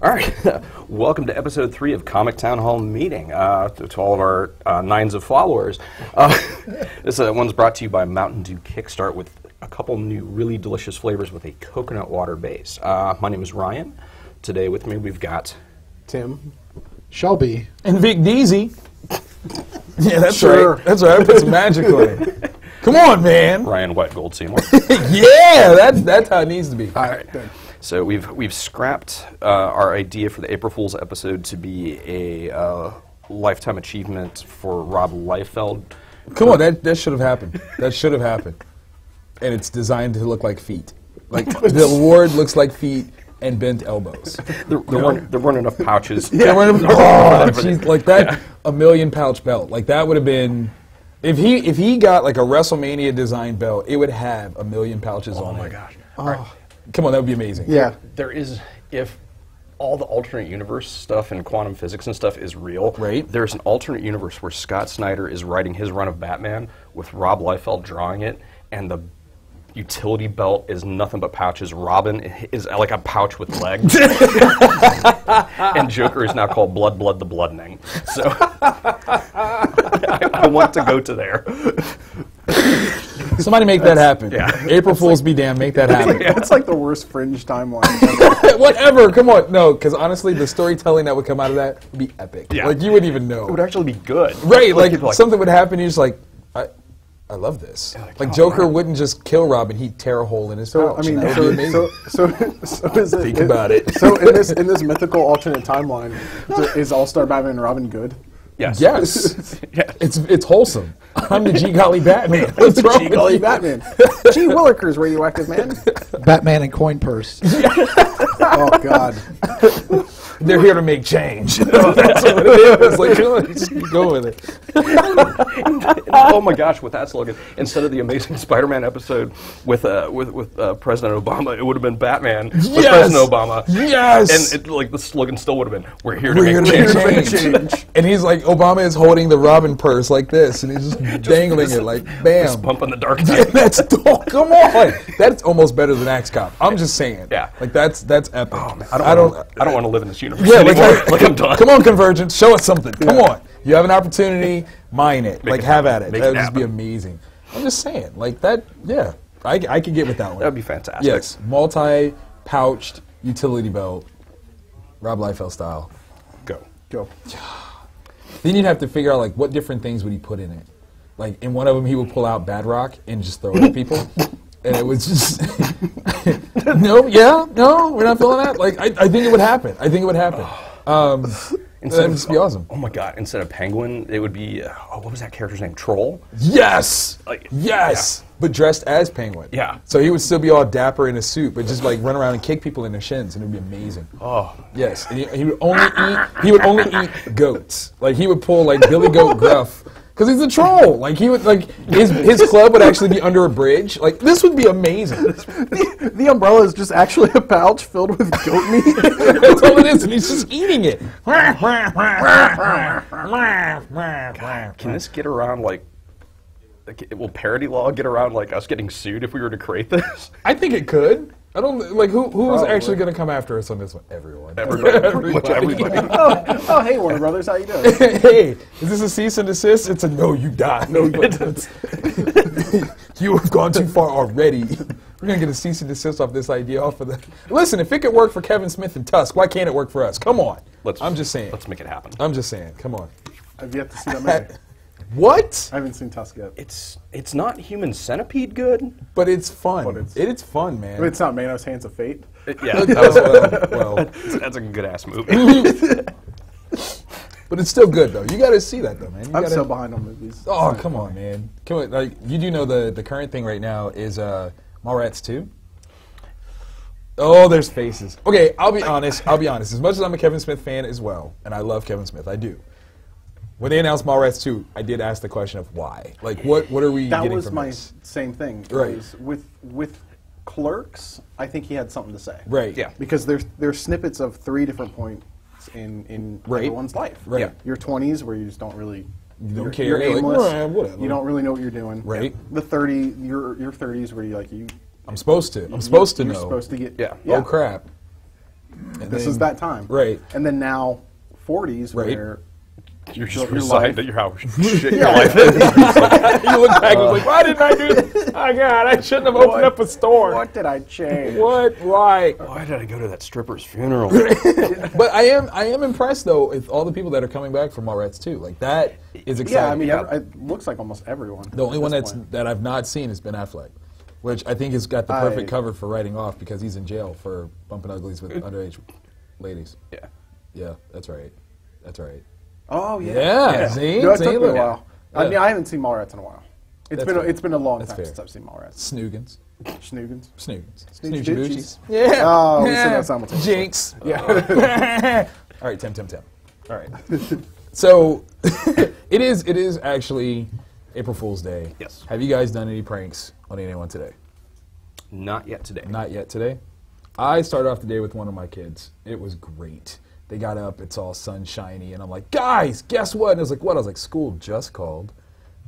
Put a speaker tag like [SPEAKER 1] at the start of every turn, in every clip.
[SPEAKER 1] All right, welcome to episode 3 of Comic Town Hall Meeting. To all of our nines of followers, this one's brought to you by Mountain Dew Kickstart with a couple new really delicious flavors with a coconut water base. My name is Ryan. Today with me we've got
[SPEAKER 2] Tim, Shelby,
[SPEAKER 3] and Vic Deasy. Yeah, that's
[SPEAKER 2] Sure.
[SPEAKER 3] right. That's right. I put some magic on it. Come on, man.
[SPEAKER 1] Ryan White Gold Seymore.
[SPEAKER 3] Yeah, that's how it needs to be.
[SPEAKER 1] All right. So we've scrapped our idea for the April Fool's episode to be a lifetime achievement for Rob Liefeld.
[SPEAKER 3] Come on, that should have happened. That should have happened. And it's designed to look like feet. Like the award looks like feet and bent elbows.
[SPEAKER 1] There weren't enough pouches.
[SPEAKER 3] Yeah, oh, geez, like that, a million pouch belt. Like that would have been, if he got like a WrestleMania design belt, it would have a million pouches on it.
[SPEAKER 1] Oh my gosh.
[SPEAKER 3] Oh. Come on, that would be amazing.
[SPEAKER 2] Yeah.
[SPEAKER 1] There is, if all the alternate universe stuff and quantum physics and stuff is real,
[SPEAKER 3] right?
[SPEAKER 1] There's an alternate universe where Scott Snyder is writing his run of Batman with Rob Liefeld drawing it, and the utility belt is nothing but pouches. Robin is like a pouch with legs. And Joker is now called Blood the Bloodening. So I want to go to there.
[SPEAKER 3] Somebody make that happen.
[SPEAKER 1] Yeah.
[SPEAKER 3] April Fool's be damned, make that happen.
[SPEAKER 2] It's like the worst Fringe timeline.
[SPEAKER 3] Whatever, come on. No, because honestly, the storytelling that would come out of that would be epic.
[SPEAKER 1] Yeah.
[SPEAKER 3] Like, you wouldn't even know.
[SPEAKER 1] It would actually be good.
[SPEAKER 3] Right, like something would happen, you're just like, I love this.
[SPEAKER 1] Yeah,
[SPEAKER 3] like
[SPEAKER 1] oh,
[SPEAKER 3] Joker
[SPEAKER 1] man.
[SPEAKER 3] wouldn't just kill Robin, he'd tear a hole in his
[SPEAKER 2] So
[SPEAKER 3] pouch.
[SPEAKER 2] I mean,
[SPEAKER 3] That would be amazing.
[SPEAKER 2] so is it?
[SPEAKER 3] Think about it.
[SPEAKER 2] So in this mythical alternate timeline, is All Star Batman and Robin good?
[SPEAKER 1] Yes.
[SPEAKER 3] Yes.
[SPEAKER 1] Yes.
[SPEAKER 3] It's wholesome. I'm the G Golly Batman. What's wrong
[SPEAKER 2] G
[SPEAKER 3] with
[SPEAKER 2] Golly
[SPEAKER 3] you?
[SPEAKER 2] Batman. G Willikers, radioactive man.
[SPEAKER 4] Batman and coin purse.
[SPEAKER 2] Oh God.
[SPEAKER 3] They're here to make change. That's what it is. Like, come on, just go with it.
[SPEAKER 1] Oh my gosh! With that slogan, instead of the Amazing Spider-Man episode with President Obama, it would have been Batman with President Obama.
[SPEAKER 3] Yes.
[SPEAKER 1] And the slogan still would have been, "We're here
[SPEAKER 3] We're
[SPEAKER 1] to
[SPEAKER 3] here
[SPEAKER 1] make
[SPEAKER 3] to make
[SPEAKER 1] change."
[SPEAKER 3] change. And he's like, Obama is holding the Robin purse like this, and he's just dangling it like, bam.
[SPEAKER 1] Fist bump in the dark.
[SPEAKER 3] Yeah, come on. That's almost better than Axe Cop. I'm just saying.
[SPEAKER 1] Yeah.
[SPEAKER 3] Like that's epic.
[SPEAKER 1] Oh, man. I don't want to live in this universe
[SPEAKER 3] Yeah,
[SPEAKER 1] anymore. Like I'm done.
[SPEAKER 3] Come on, Convergence, show us something. Come on. You have an opportunity, mine it.
[SPEAKER 1] Make
[SPEAKER 3] like
[SPEAKER 1] it
[SPEAKER 3] have
[SPEAKER 1] happen.
[SPEAKER 3] at it.
[SPEAKER 1] Make
[SPEAKER 3] That
[SPEAKER 1] it
[SPEAKER 3] would just be
[SPEAKER 1] happen.
[SPEAKER 3] amazing. I'm just saying, like that. Yeah, I could get with that one.
[SPEAKER 1] That would be fantastic.
[SPEAKER 3] Yes, multi-pouched utility belt, Rob Liefeld style.
[SPEAKER 2] Go.
[SPEAKER 3] Then you'd have to figure out like what different things would he put in it. Like in one of them, he would pull out Bad Rock and just throw it at people, and it was just no, we're not feeling that. Like I think it would happen. That would just be awesome.
[SPEAKER 1] Oh my God! Instead of Penguin, it would be what was that character's name? Troll.
[SPEAKER 3] Yes,
[SPEAKER 1] Like,
[SPEAKER 3] yes, but dressed as Penguin.
[SPEAKER 1] Yeah.
[SPEAKER 3] So he would still be all dapper in a suit, but just like run around and kick people in their shins, and it would be amazing.
[SPEAKER 1] Oh.
[SPEAKER 3] Yes, and he would only eat goats. Like he would pull like Billy Goat Gruff. Because he's a troll. Like he would like his club would actually be under a bridge. Like this would be amazing.
[SPEAKER 2] The umbrella is just actually a pouch filled with goat meat.
[SPEAKER 3] That's all it is, and he's just eating it.
[SPEAKER 1] Can this get around like will Parody law get around like us getting sued if we were to create this?
[SPEAKER 3] I think it could. I don't like who's
[SPEAKER 2] Probably.
[SPEAKER 3] actually going to come after us on this one. Everyone.
[SPEAKER 1] Pretty much everybody.
[SPEAKER 2] Oh, hey Warner Brothers, how you doing?
[SPEAKER 3] Hey, is this a cease and desist? It's a no, you die. No, you You have gone too far already. We're going to get a cease and desist off this idea off of the... Listen, if it could work for Kevin Smith and Tusk, why can't it work for us? Come on. I'm just saying.
[SPEAKER 1] Let's make it happen.
[SPEAKER 3] I'm just saying. Come on.
[SPEAKER 2] I've yet to see that movie.
[SPEAKER 3] What?
[SPEAKER 2] I haven't seen Tusk yet.
[SPEAKER 1] It's not Human Centipede good.
[SPEAKER 3] But it's fun.
[SPEAKER 2] But it's-
[SPEAKER 3] It's fun, man.
[SPEAKER 2] But it's not Manos Hands of Fate.
[SPEAKER 1] Yeah,
[SPEAKER 3] well,
[SPEAKER 1] that's a good ass movie.
[SPEAKER 3] but it's still good, though. You got to see that, though, man.
[SPEAKER 2] I'm so behind on movies.
[SPEAKER 3] Oh, come on, man. Come on. Like, you do know the current thing right now is Mallrats 2? Oh, there's faces. Okay, I'll be honest. As much as I'm a Kevin Smith fan as well, and I love Kevin Smith, I do. When they announced Mallrats 2, I did ask the question of why. Like, what are we
[SPEAKER 2] That
[SPEAKER 3] getting
[SPEAKER 2] was
[SPEAKER 3] from
[SPEAKER 2] my
[SPEAKER 3] this?
[SPEAKER 2] same thing.
[SPEAKER 3] Right.
[SPEAKER 2] Was with Clerks, I think he had something to say.
[SPEAKER 3] Right.
[SPEAKER 1] Yeah.
[SPEAKER 2] Because there's snippets of 3 different points in
[SPEAKER 3] Right.
[SPEAKER 2] everyone's life.
[SPEAKER 3] Right.
[SPEAKER 1] Yeah.
[SPEAKER 2] Your 20s where you just don't really
[SPEAKER 3] You don't care.
[SPEAKER 2] You're
[SPEAKER 3] You're like,
[SPEAKER 2] aimless.
[SPEAKER 3] "Well, whatever."
[SPEAKER 2] You don't really know what you're doing.
[SPEAKER 3] Right.
[SPEAKER 2] The your 30s where you
[SPEAKER 3] I'm supposed to. I'm supposed to
[SPEAKER 2] you're
[SPEAKER 3] know.
[SPEAKER 2] supposed to get.
[SPEAKER 1] Yeah.
[SPEAKER 3] Oh crap.
[SPEAKER 2] this is that time.
[SPEAKER 3] Right.
[SPEAKER 2] And then now 40s
[SPEAKER 3] Right.
[SPEAKER 2] where
[SPEAKER 1] You're just
[SPEAKER 2] your
[SPEAKER 1] reciting
[SPEAKER 2] life-
[SPEAKER 1] that you're how shit your life is.
[SPEAKER 3] You look back and was like, why didn't I do this? Oh, God, I shouldn't have opened up a store.
[SPEAKER 2] what did I change?
[SPEAKER 3] What? Why?
[SPEAKER 1] Why did I go to that stripper's funeral?
[SPEAKER 3] But I am impressed, though, with all the people that are coming back from Mallrats, too. Like, that is exciting.
[SPEAKER 2] Yeah, I mean,
[SPEAKER 1] Yeah.
[SPEAKER 2] it looks like almost everyone.
[SPEAKER 3] The only
[SPEAKER 2] at
[SPEAKER 3] one
[SPEAKER 2] this point.
[SPEAKER 3] that I've not seen is Ben Affleck, which I think has got the perfect cover for writing off because he's in jail for bumping uglies with underage ladies.
[SPEAKER 1] Yeah.
[SPEAKER 3] Yeah, that's right. That's right.
[SPEAKER 2] Oh yeah.
[SPEAKER 3] Yeah, see?
[SPEAKER 2] No, it
[SPEAKER 3] See,
[SPEAKER 2] took me a
[SPEAKER 3] look.
[SPEAKER 2] while. I
[SPEAKER 3] Yeah.
[SPEAKER 2] mean, I haven't seen Mallrats in a while.
[SPEAKER 3] That's fair.
[SPEAKER 2] It's been a long
[SPEAKER 3] That's
[SPEAKER 2] time
[SPEAKER 3] fair.
[SPEAKER 2] since I've seen Mallrats.
[SPEAKER 3] Snoogans.
[SPEAKER 2] Snoogans.
[SPEAKER 3] Snoogans.
[SPEAKER 2] Snoochie
[SPEAKER 3] Snoochie-boochies.
[SPEAKER 2] Boochies.
[SPEAKER 3] Yeah.
[SPEAKER 2] Oh, we said that simultaneously.
[SPEAKER 3] Jinx.
[SPEAKER 2] Yeah.
[SPEAKER 3] All right, Tim. All right. So, it is actually April Fool's Day.
[SPEAKER 1] Yes.
[SPEAKER 3] Have you guys done any pranks on anyone today?
[SPEAKER 1] Not yet today.
[SPEAKER 3] Not yet today. I started off the day with one of my kids. It was great. They got up, it's all sunshiny, and I'm like, guys, guess what? And I was like, what? I was like, school just called.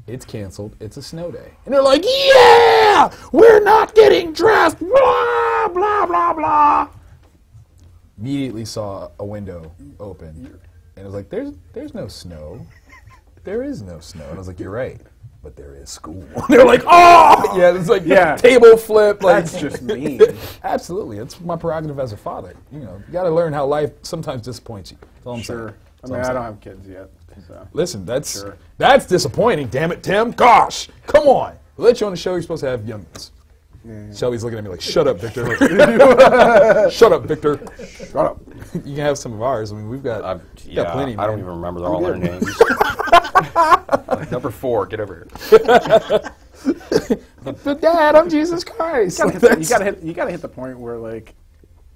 [SPEAKER 3] It's canceled. It's a snow day. And they're like, yeah, we're not getting dressed. Blah, blah, blah, blah. Immediately saw a window open. And I was like, there's no snow. There is no snow. And I was like, you're right. But there is school. They're like, oh! Yeah, it's like table flip. Like,
[SPEAKER 2] That's just mean.
[SPEAKER 3] Absolutely. It's my prerogative as a father. You know, you got to learn how life sometimes disappoints you. That's all I'm saying.
[SPEAKER 2] Sure. I
[SPEAKER 3] That's
[SPEAKER 2] mean,
[SPEAKER 3] all I'm
[SPEAKER 2] I don't
[SPEAKER 3] saying.
[SPEAKER 2] have kids yet. So.
[SPEAKER 3] Listen, that's
[SPEAKER 2] Sure.
[SPEAKER 3] that's disappointing. Damn it, Tim. Gosh, come on. We let you on the show. You're supposed to have youngins.
[SPEAKER 2] Yeah.
[SPEAKER 3] Shelby's looking at me like, shut up, Victor. Shut up, Victor.
[SPEAKER 2] Shut up.
[SPEAKER 3] You can have some of ours. I mean, we've got, got plenty.
[SPEAKER 1] I don't
[SPEAKER 3] man.
[SPEAKER 1] even remember all their names. Number 4, get over here.
[SPEAKER 3] But Dad, I'm Jesus Christ.
[SPEAKER 2] You
[SPEAKER 3] Like,
[SPEAKER 2] gotta hit the point where like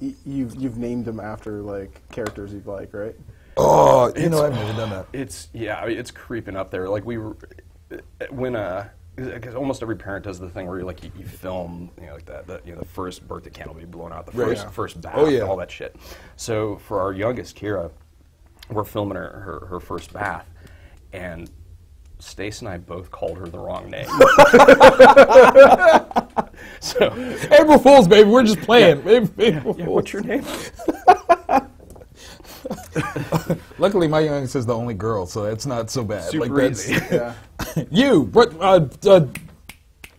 [SPEAKER 2] you've named them after like characters you like, right?
[SPEAKER 3] oh, you know, I've never done that.
[SPEAKER 1] It's creeping up there. Like we were, when because almost every parent does the thing where you film, like that, the first birthday candle be blown out, the first bath, all that shit. So for our youngest, Kira, we're filming her first bath, and Stace and I both called her the wrong name. So
[SPEAKER 3] April Fools, baby. We're just playing. April Fools.
[SPEAKER 1] what's your name?
[SPEAKER 3] Luckily, my youngest is the only girl, so it's not so bad.
[SPEAKER 1] Super
[SPEAKER 3] like
[SPEAKER 1] easy.
[SPEAKER 2] Yeah.
[SPEAKER 3] You, what?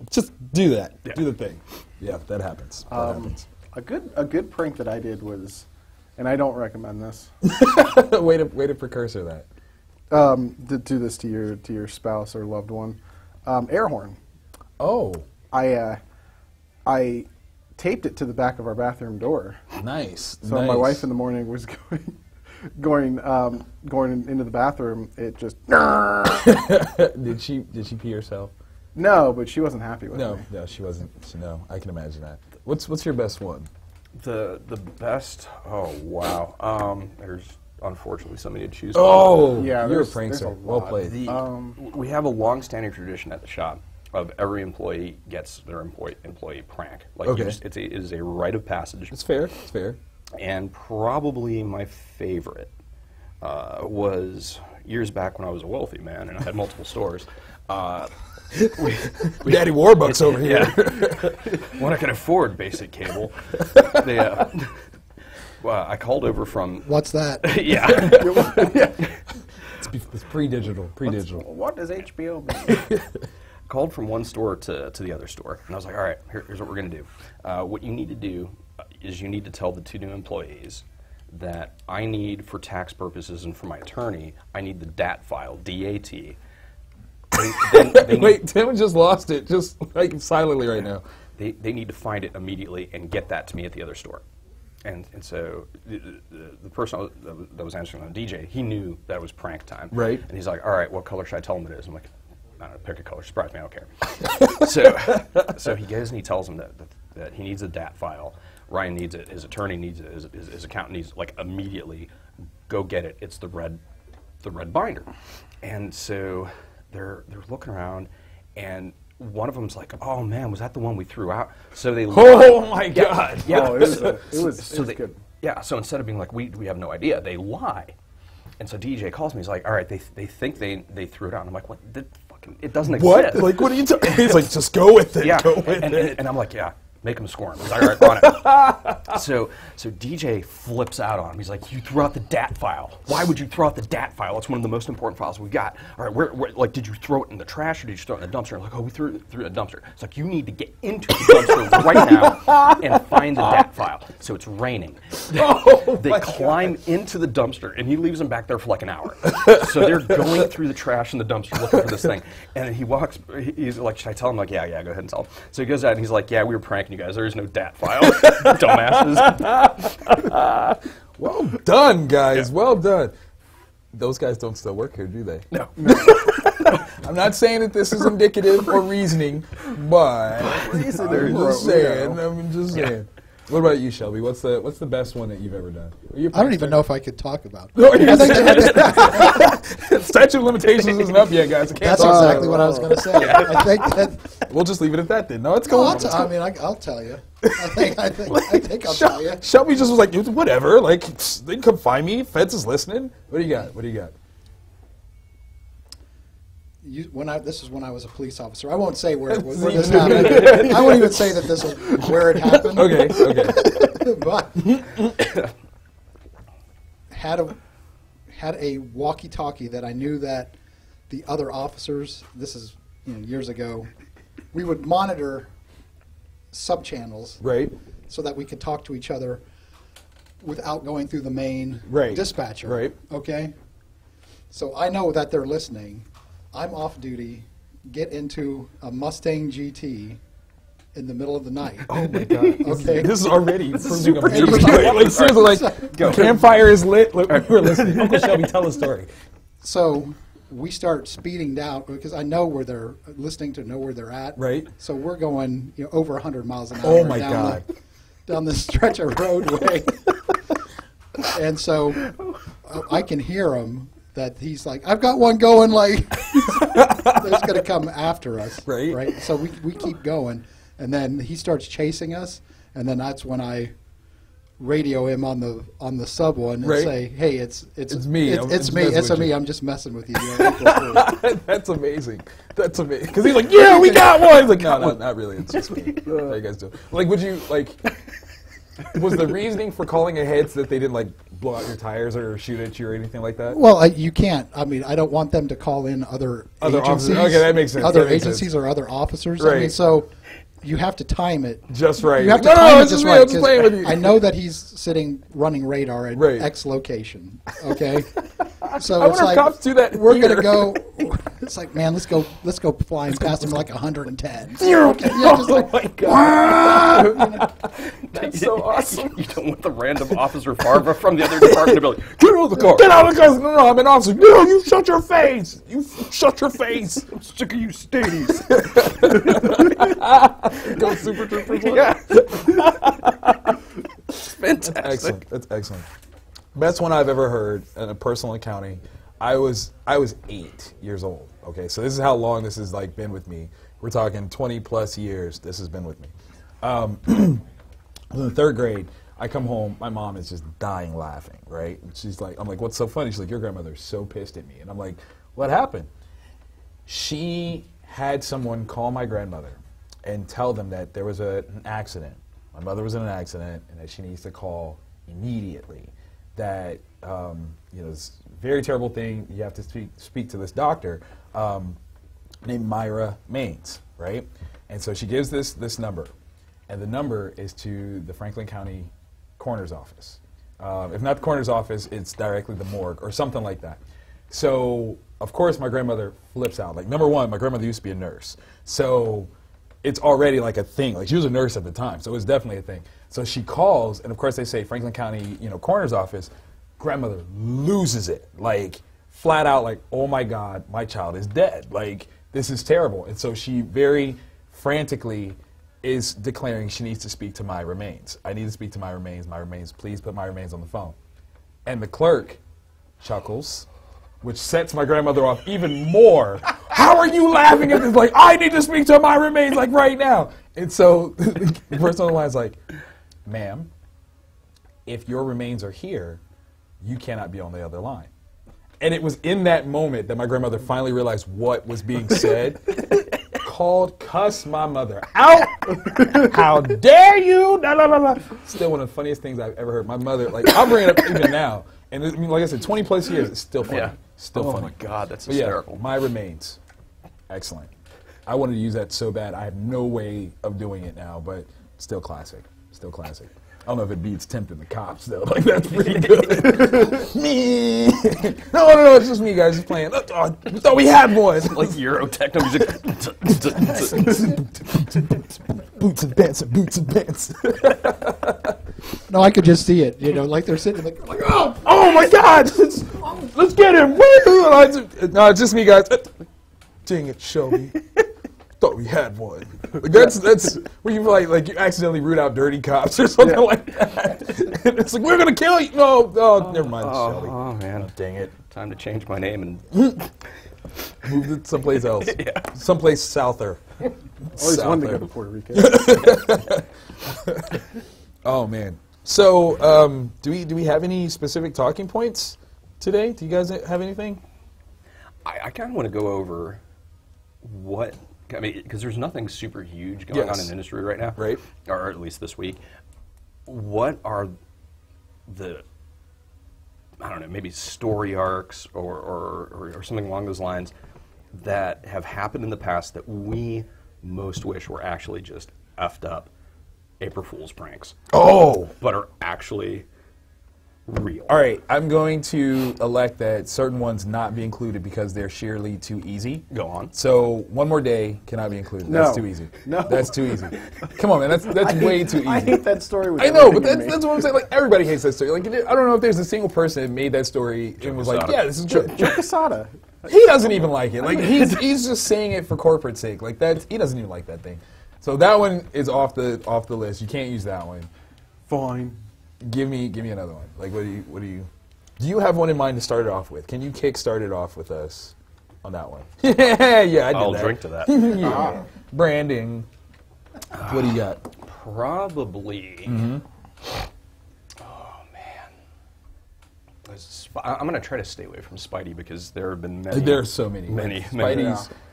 [SPEAKER 3] Just do that.
[SPEAKER 1] Yeah.
[SPEAKER 3] Do the thing. Yeah, that happens. That happens.
[SPEAKER 2] A good prank that I did was, and I don't recommend this.
[SPEAKER 3] way to precursor that.
[SPEAKER 2] To do this to your spouse or loved one. Air horn.
[SPEAKER 3] Oh,
[SPEAKER 2] I taped it to the back of our bathroom door.
[SPEAKER 3] nice.
[SPEAKER 2] So my wife in the morning was going into the bathroom. It just
[SPEAKER 3] did she pee herself?
[SPEAKER 2] no, but she wasn't happy with
[SPEAKER 3] No,
[SPEAKER 2] me.
[SPEAKER 3] no, she wasn't. No, I can imagine that. What's your best one?
[SPEAKER 1] The best. Oh wow. There's unfortunately so many to choose from.
[SPEAKER 3] Oh,
[SPEAKER 2] Yeah,
[SPEAKER 3] you're a
[SPEAKER 2] there's a
[SPEAKER 3] prankster. Well
[SPEAKER 2] lot.
[SPEAKER 3] played.
[SPEAKER 1] We have a long-standing tradition at the shop of every employee gets their employee prank. Like
[SPEAKER 3] Okay.
[SPEAKER 1] it is a rite of passage.
[SPEAKER 3] It's fair. It's fair.
[SPEAKER 1] And probably my favorite was years back when I was a wealthy man and I had multiple stores.
[SPEAKER 3] Daddy Warbucks over here.
[SPEAKER 1] When I can afford basic cable, well, I called over from
[SPEAKER 4] What's that?
[SPEAKER 1] yeah.
[SPEAKER 3] It's pre-digital. Pre-digital.
[SPEAKER 2] What does HBO mean?
[SPEAKER 1] Called from one store to the other store, and I was like, all right, here's what we're going to do. What you need to do is you need to tell the 2 new employees that I need, for tax purposes and for my attorney, I need the DAT file, D-A-T.
[SPEAKER 3] Wait, Tim just lost it, just like silently right now.
[SPEAKER 1] They need to find it immediately and get that to me at the other store. And so the person that was answering on DJ, he knew that it was prank time.
[SPEAKER 3] Right.
[SPEAKER 1] And he's like, all right, what color should I tell him it is? I'm like, I don't know, pick a color. Surprise me, I don't care. So he goes and he tells him that he needs a DAT file. Ryan needs it. His attorney needs it. His accountant needs it. Like immediately, go get it. It's the red binder. And so they're looking around, and one of them's like, "Oh man, was that the one we threw out?" So they
[SPEAKER 3] Oh my God!
[SPEAKER 1] yeah.
[SPEAKER 2] Oh, it was good.
[SPEAKER 1] Yeah. So instead of being like, we have no idea, they lie. And so DJ calls me. He's like, "All right, they think they threw it out." And I'm like, "What? It doesn't exist."
[SPEAKER 3] What? Like, what are you talking? He's like, just go with it.
[SPEAKER 1] Yeah.
[SPEAKER 3] Go with it.
[SPEAKER 1] And I'm like, "Yeah, make them squirm." He's like, "All right, on it." So DJ flips out on him. He's like, "You threw out the DAT file. Why would you throw out the DAT file? It's one of the most important files we've got. All right, where like, did you throw it in the trash or did you throw it in the dumpster?" I'm like, "Oh, we threw it in the dumpster." It's like, you need to get into the dumpster right now and find the DAT file. So it's raining. They climb into the dumpster, and he leaves them back there for like an hour. So they're going through the trash in the dumpster looking for this thing. And he walks, he's like, "Should I tell him?" Like, yeah, go ahead and tell him. So he goes out and he's like, "Yeah, we were pranking you guys. There is no DAT file." Dumbasses.
[SPEAKER 3] Well done, guys.
[SPEAKER 1] Yeah.
[SPEAKER 3] Well done. Those guys don't still work here, do they?
[SPEAKER 1] No.
[SPEAKER 3] I'm not saying that this is indicative or reasoning, but I'm just saying. I'm just saying. What about you, Shelby? What's the best one that you've ever done?
[SPEAKER 4] I don't even know if I could talk about
[SPEAKER 3] No,
[SPEAKER 4] it.
[SPEAKER 3] Statute of limitations isn't up yet, guys. I can't
[SPEAKER 4] That's
[SPEAKER 3] talk
[SPEAKER 4] exactly
[SPEAKER 3] about
[SPEAKER 4] what I was going to say. I think that.
[SPEAKER 3] We'll just leave it at that then. No, it's
[SPEAKER 4] No,
[SPEAKER 3] going.
[SPEAKER 4] I'll tell you. I think I'll tell you.
[SPEAKER 3] Shelby just was like, whatever. Like, they can come find me. Feds is listening. What do you got?
[SPEAKER 4] This is when I was a police officer. I won't say where this happened. I won't even say that this is where it happened.
[SPEAKER 3] Okay.
[SPEAKER 4] But had a walkie-talkie that I knew that the other officers. This is years ago. We would monitor sub-channels,
[SPEAKER 3] Right.
[SPEAKER 4] so that we could talk to each other without going through the main dispatcher.
[SPEAKER 3] Right.
[SPEAKER 4] Okay. So I know that they're listening. I'm off duty, get into a Mustang GT in the middle of the night.
[SPEAKER 3] Oh my God.
[SPEAKER 4] Okay.
[SPEAKER 3] This is already proving a
[SPEAKER 4] interesting.
[SPEAKER 3] story. Like, seriously, like,
[SPEAKER 1] Go.
[SPEAKER 3] campfire is lit. Look, we're listening. Uncle Shelby, tell a story.
[SPEAKER 4] So we start speeding down because I know where they're listening to know where they're at.
[SPEAKER 3] Right.
[SPEAKER 4] So we're going over 100 miles an hour.
[SPEAKER 3] Oh my God.
[SPEAKER 4] Down the stretch of roadway. And so I can hear him. That he's like, "I've got one going," like that's going to come after us,
[SPEAKER 3] right?
[SPEAKER 4] So we keep going, and then he starts chasing us, and then that's when I radio him on the sub one and say, "Hey, it's
[SPEAKER 3] me.
[SPEAKER 4] It's me. I'm just messing with you."
[SPEAKER 3] That's amazing. That's amazing. Because he's like, "Yeah, we got one." He's like, "No, not really. It's just me." How you guys do? Like, would you like? Was the reasoning for calling ahead so that they didn't like blow out your tires or shoot at you or anything like that?
[SPEAKER 4] Well, you can't. I mean, I don't want them to call in other agencies.
[SPEAKER 3] Officers. Okay, that makes sense.
[SPEAKER 4] Other agencies or other officers.
[SPEAKER 3] Right.
[SPEAKER 4] I mean, so you have to time it
[SPEAKER 3] just right.
[SPEAKER 4] You have to time it just right.
[SPEAKER 3] Just playing with you.
[SPEAKER 4] I know that he's sitting running radar at X location. Okay. So it's like
[SPEAKER 3] cops do that
[SPEAKER 4] we're
[SPEAKER 3] here.
[SPEAKER 4] gonna go. It's like, man, let's go flying past him like 110.
[SPEAKER 3] Okay. Oh my God. That's so awesome.
[SPEAKER 1] You don't want the random officer from the other department to be like, "Get out of the car.
[SPEAKER 3] Get out of the car." No, I'm an officer. No, you shut your face. You shut your face.
[SPEAKER 1] I'm sick of you stadies."
[SPEAKER 3] Go Super Troopers.
[SPEAKER 1] Yeah. Fantastic.
[SPEAKER 3] Excellent. That's excellent. Best one I've ever heard in a personal accounting. I was 8 years old. Okay, so this is how long this has like been with me. We're talking 20 plus years. This has been with me. In the 3rd grade, I come home. My mom is just dying laughing. Right? She's like, I'm like, "What's so funny?" She's like, "Your grandmother's so pissed at me." And I'm like, "What happened?" She had someone call my grandmother and tell them that there was an accident. My mother was in an accident and that she needs to call immediately. That it's a very terrible thing. You have to speak to this doctor named Myra Maines, right? And so she gives this number, and the number is to the Franklin County Coroner's Office. If not the Coroner's Office, it's directly the morgue or something like that. So of course my grandmother flips out. Like, number one, my grandmother used to be a nurse, so it's already like a thing. Like, she was a nurse at the time, so it was definitely a thing. So she calls, and of course they say Franklin County, Coroner's Office. Grandmother loses it, like flat out, like, "Oh my God, my child is dead. Like, this is terrible." And so she very frantically is declaring she needs to speak to Myra Maines. "I need to speak to Myra Maines. Myra Maines, please put Myra Maines on the phone." And the clerk chuckles, which sets my grandmother off even more. "How are you laughing at this? Like, I need to speak to Myra Maines, like, right now." And so the person on the line is like, "Ma'am, if your remains are here, you cannot be on the other line." And it was in that moment that my grandmother finally realized what was being said. called, cuss my mother out. How dare you? La, la, la, la. Still one of the funniest things I've ever heard. My mother, like, I'll bring it up even now. And I mean, like I said, 20 plus years, it's still funny.
[SPEAKER 1] Yeah.
[SPEAKER 3] Still funny.
[SPEAKER 1] Oh my God, that's
[SPEAKER 3] But
[SPEAKER 1] hysterical.
[SPEAKER 3] yeah, my remains. Excellent. I wanted to use that so bad. I have no way of doing it now, but still classic. Still classic. I don't know if it beats Tempting the Cops, though. Like, that's pretty good. Me. No, it's just me, guys. Just playing. Oh, we thought we had one.
[SPEAKER 1] Like Euro techno music.
[SPEAKER 3] Boots and pants and boots and pants.
[SPEAKER 4] No, I could just see it. You know, like they're sitting like
[SPEAKER 3] Oh my God! Let's get him! No, it's just me, guys. Dang it, Shelby. Thought we had one. Like, that's where you like you accidentally root out dirty cops or something like that. It's like, we're gonna kill you. No, never mind, Shelby.
[SPEAKER 1] Oh man,
[SPEAKER 3] Dang it.
[SPEAKER 1] time to change my name and
[SPEAKER 3] Move it someplace else.
[SPEAKER 1] Yeah.
[SPEAKER 3] Someplace souther.
[SPEAKER 2] Always wanted to go to Puerto Rico.
[SPEAKER 3] Oh man. So, do we have any specific talking points today? Do you guys have anything?
[SPEAKER 1] I kind of want to go over what, I mean, because there's nothing super huge going on in the industry right now.
[SPEAKER 3] Right.
[SPEAKER 1] Or at least this week. What are the, I don't know, maybe story arcs or something along those lines that have happened in the past that we most wish were actually just effed up April Fool's pranks?
[SPEAKER 3] Oh!
[SPEAKER 1] But are actually real.
[SPEAKER 3] All right, I'm going to elect that certain ones not be included because they're sheerly too easy.
[SPEAKER 1] Go on.
[SPEAKER 3] So, One More Day cannot be included.
[SPEAKER 2] No.
[SPEAKER 3] That's too easy.
[SPEAKER 2] No.
[SPEAKER 3] That's too easy. Come on, man. That's way too easy.
[SPEAKER 2] I hate that story. With
[SPEAKER 3] I know, but
[SPEAKER 2] everything in
[SPEAKER 3] that's
[SPEAKER 2] me.
[SPEAKER 3] what I'm saying. Like, everybody hates that story. Like, I don't know if there's a single person that made that story and was like,
[SPEAKER 1] Quesada.
[SPEAKER 3] yeah, this is good.
[SPEAKER 2] Joe Quesada.
[SPEAKER 3] He doesn't even like it. Like, he's just saying it for corporate sake. Like, he doesn't even like that thing. So that one is off the list. You can't use that one.
[SPEAKER 2] Fine.
[SPEAKER 3] Give me another one. Like, what do you have one in mind to start it off with? Can you kickstart it off with us on that one? Yeah, I did
[SPEAKER 1] I'll
[SPEAKER 3] that.
[SPEAKER 1] drink to that.
[SPEAKER 3] Yeah. Branding. What do you got?
[SPEAKER 1] Probably. Oh man, I'm gonna try to stay away from Spidey because there have been many.
[SPEAKER 3] There are so many.
[SPEAKER 1] Many.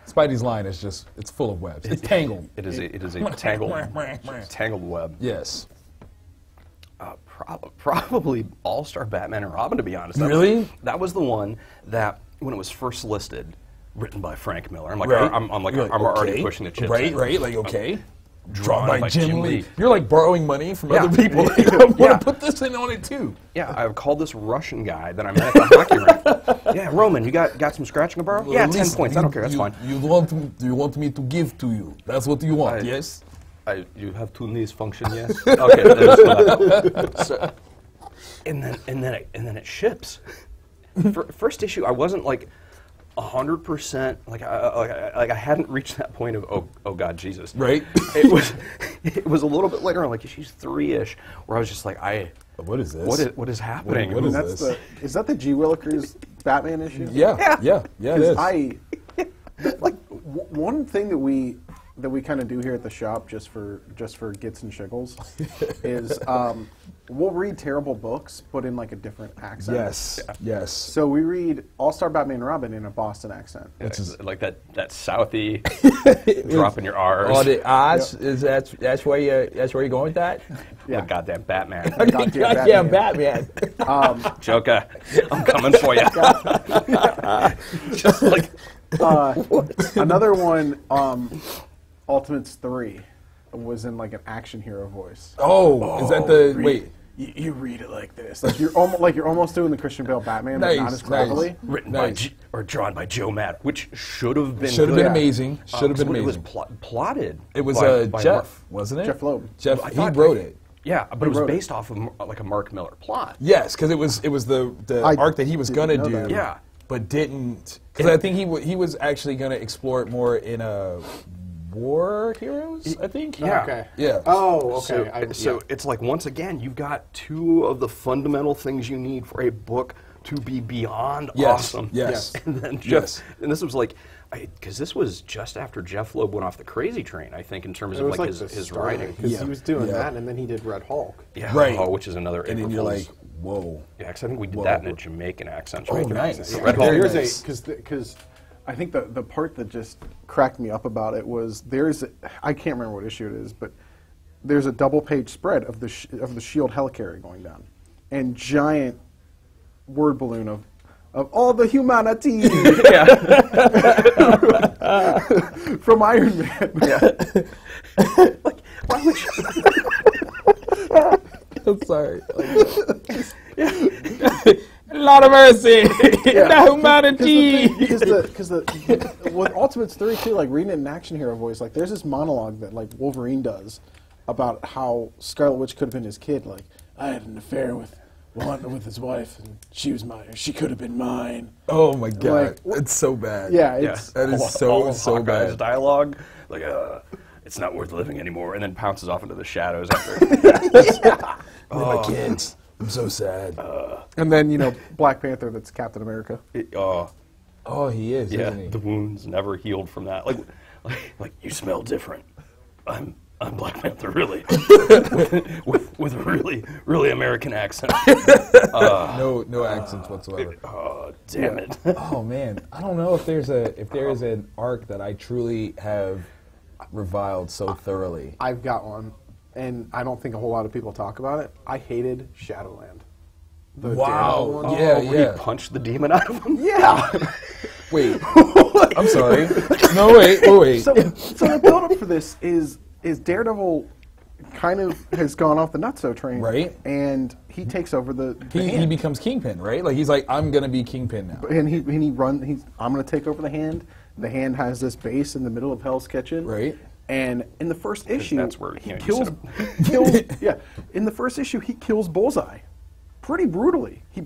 [SPEAKER 3] Spidey's line is just, it's full of webs. It's tangled.
[SPEAKER 1] It is a tangled web.
[SPEAKER 3] Yes.
[SPEAKER 1] Probably All-Star Batman and Robin, to be honest.
[SPEAKER 3] Really?
[SPEAKER 1] That was the one that when it was first listed, written by Frank Miller. I'm like,
[SPEAKER 3] Right.
[SPEAKER 1] I'm
[SPEAKER 3] You're
[SPEAKER 1] already
[SPEAKER 3] okay.
[SPEAKER 1] pushing the chips.
[SPEAKER 3] Right,
[SPEAKER 1] in.
[SPEAKER 3] right. Like, okay.
[SPEAKER 1] Drawn by Jim Lee.
[SPEAKER 3] You're like borrowing money from
[SPEAKER 1] Yeah.
[SPEAKER 3] other people. Like, I want
[SPEAKER 1] Yeah.
[SPEAKER 3] to put this in on it too.
[SPEAKER 1] Yeah, I've called this Russian guy that I met at the hockey rink. Yeah, Roman, you got some scratching to borrow?
[SPEAKER 3] Well,
[SPEAKER 1] Yeah,
[SPEAKER 3] at
[SPEAKER 1] 10
[SPEAKER 3] least
[SPEAKER 1] points. I don't care. That's fine.
[SPEAKER 3] You want me to give to you. That's what you want, yes?
[SPEAKER 1] You have two knees function, yes? Okay, there's that. So, and then it ships. First issue, I wasn't like 100%, like I hadn't reached that point of oh God, Jesus.
[SPEAKER 3] Right.
[SPEAKER 1] It was a little bit later on, like issues 3-ish, where I was just like,
[SPEAKER 3] What is this?
[SPEAKER 1] what is happening?
[SPEAKER 3] What is
[SPEAKER 2] That's
[SPEAKER 3] this?
[SPEAKER 2] is that the G. Willikers Batman issue?
[SPEAKER 3] Yeah, it is.
[SPEAKER 2] One thing that we kind of do here at the shop just for gits and shiggles is we'll read terrible books but in like a different accent.
[SPEAKER 3] Yes.
[SPEAKER 2] So we read All-Star Batman and Robin in a Boston accent.
[SPEAKER 1] It's like that Southie drop in your R's.
[SPEAKER 3] Oh, the odds is that's where you're going with that?
[SPEAKER 2] Yeah.
[SPEAKER 1] Like goddamn Batman.
[SPEAKER 2] Goddamn
[SPEAKER 3] Batman.
[SPEAKER 1] Joker, I'm coming for you. Just like
[SPEAKER 2] Another one, Ultimates 3, was in like an action hero voice.
[SPEAKER 3] Oh, is that the wait?
[SPEAKER 2] You read it like this, like you're almost doing the Christian Bale Batman, but not as gravelly.
[SPEAKER 1] written
[SPEAKER 3] Nice.
[SPEAKER 1] by or drawn by Joe Matt, which should have been
[SPEAKER 3] Should have
[SPEAKER 1] good.
[SPEAKER 3] been amazing. Should have been
[SPEAKER 1] It was
[SPEAKER 3] amazing.
[SPEAKER 1] plotted.
[SPEAKER 3] It was
[SPEAKER 1] by
[SPEAKER 3] Jeff, wasn't it?
[SPEAKER 2] Jeff Loeb.
[SPEAKER 3] Jeff,
[SPEAKER 1] I
[SPEAKER 3] he
[SPEAKER 1] thought-
[SPEAKER 3] wrote it.
[SPEAKER 1] Yeah, but it was
[SPEAKER 2] wrote it?
[SPEAKER 1] based off of like a Mark Miller plot.
[SPEAKER 3] Yes, because it was the
[SPEAKER 2] I
[SPEAKER 3] arc that he was gonna
[SPEAKER 2] didn't know
[SPEAKER 3] do.
[SPEAKER 2] that.
[SPEAKER 1] Yeah.
[SPEAKER 3] but didn't. Because I think he was actually gonna explore it more in a War Heroes. I think.
[SPEAKER 1] Yeah.
[SPEAKER 4] Okay.
[SPEAKER 3] Yeah.
[SPEAKER 4] Oh,
[SPEAKER 1] So,
[SPEAKER 4] okay.
[SPEAKER 1] so it's like once again, you've got two of the fundamental things you need for a book to be beyond
[SPEAKER 3] Yes,
[SPEAKER 1] awesome.
[SPEAKER 3] yes.
[SPEAKER 1] And then
[SPEAKER 3] Yes.
[SPEAKER 1] and this was like, because this was just after Jeff Loeb went off the crazy train, I think, in terms
[SPEAKER 5] It
[SPEAKER 1] of
[SPEAKER 5] was
[SPEAKER 1] like
[SPEAKER 5] like the
[SPEAKER 1] his
[SPEAKER 5] start,
[SPEAKER 1] writing.
[SPEAKER 5] because
[SPEAKER 3] Yeah.
[SPEAKER 5] he was doing
[SPEAKER 3] Yeah.
[SPEAKER 5] that, and then he did Red Hulk.
[SPEAKER 1] Yeah,
[SPEAKER 3] Right.
[SPEAKER 1] Oh, which is another.
[SPEAKER 3] And then
[SPEAKER 1] April
[SPEAKER 3] you're like,
[SPEAKER 1] Fool's.
[SPEAKER 3] whoa.
[SPEAKER 1] Yeah, because I think we did
[SPEAKER 3] Whoa.
[SPEAKER 1] that in a Jamaican accent.
[SPEAKER 3] Oh,
[SPEAKER 1] Jamaican
[SPEAKER 3] nice.
[SPEAKER 1] accent.
[SPEAKER 3] Yeah.
[SPEAKER 1] Red Hulk.
[SPEAKER 3] Very
[SPEAKER 5] Here's
[SPEAKER 3] nice.
[SPEAKER 5] because
[SPEAKER 2] I think the part that just cracked me up about it was I can't remember what issue it is, but there's a double-page spread of the Shield helicarrier going down, and giant word balloon of all the humanity from Iron Man.
[SPEAKER 1] Yeah. Like, why would you?
[SPEAKER 3] I'm sorry. A lot of mercy. The humanity.
[SPEAKER 2] Because with Ultimate's theory too, like reading it in action hero voice, like there's this monologue that like Wolverine does about how Scarlet Witch could have been his kid. Like, I had an affair with his wife, and she could have been mine.
[SPEAKER 3] Oh my god,
[SPEAKER 2] Like,
[SPEAKER 3] it's so bad.
[SPEAKER 2] Yeah,
[SPEAKER 3] that is
[SPEAKER 1] all
[SPEAKER 3] so
[SPEAKER 1] Hawkeye's
[SPEAKER 3] bad.
[SPEAKER 1] dialogue, like, it's not worth living anymore, and then pounces off into the shadows after.
[SPEAKER 3] Oh, my kids, I'm so sad.
[SPEAKER 2] And then Black Panther, that's Captain America.
[SPEAKER 3] Oh, he is,
[SPEAKER 1] Yeah,
[SPEAKER 3] isn't he?
[SPEAKER 1] the wounds never healed from that. Like you smell different. I'm Black Panther, really, with a really American accent.
[SPEAKER 3] No accents whatsoever.
[SPEAKER 1] Oh, damn it!
[SPEAKER 3] Oh man, I don't know if there's an arc that I truly have reviled so thoroughly.
[SPEAKER 2] I've got one, and I don't think a whole lot of people talk about it. I hated Shadowland. The
[SPEAKER 3] Wow.
[SPEAKER 2] Daredevil one.
[SPEAKER 3] Yeah,
[SPEAKER 1] Where he punched the demon out of him.
[SPEAKER 2] Yeah.
[SPEAKER 3] Wait, I'm sorry. No, wait.
[SPEAKER 2] So the build-up for this is Daredevil kind of has gone off the nutso train,
[SPEAKER 3] Right.
[SPEAKER 2] And he takes over the
[SPEAKER 3] He
[SPEAKER 2] hand.
[SPEAKER 3] becomes Kingpin, right? Like he's like, I'm gonna be Kingpin now.
[SPEAKER 2] And I'm going to take over the hand. The hand has this base in the middle of Hell's Kitchen.
[SPEAKER 3] Right.
[SPEAKER 2] And in the first issue,
[SPEAKER 1] that's where,
[SPEAKER 2] he
[SPEAKER 1] you
[SPEAKER 2] kills, yeah. In the first issue, he kills Bullseye pretty brutally. He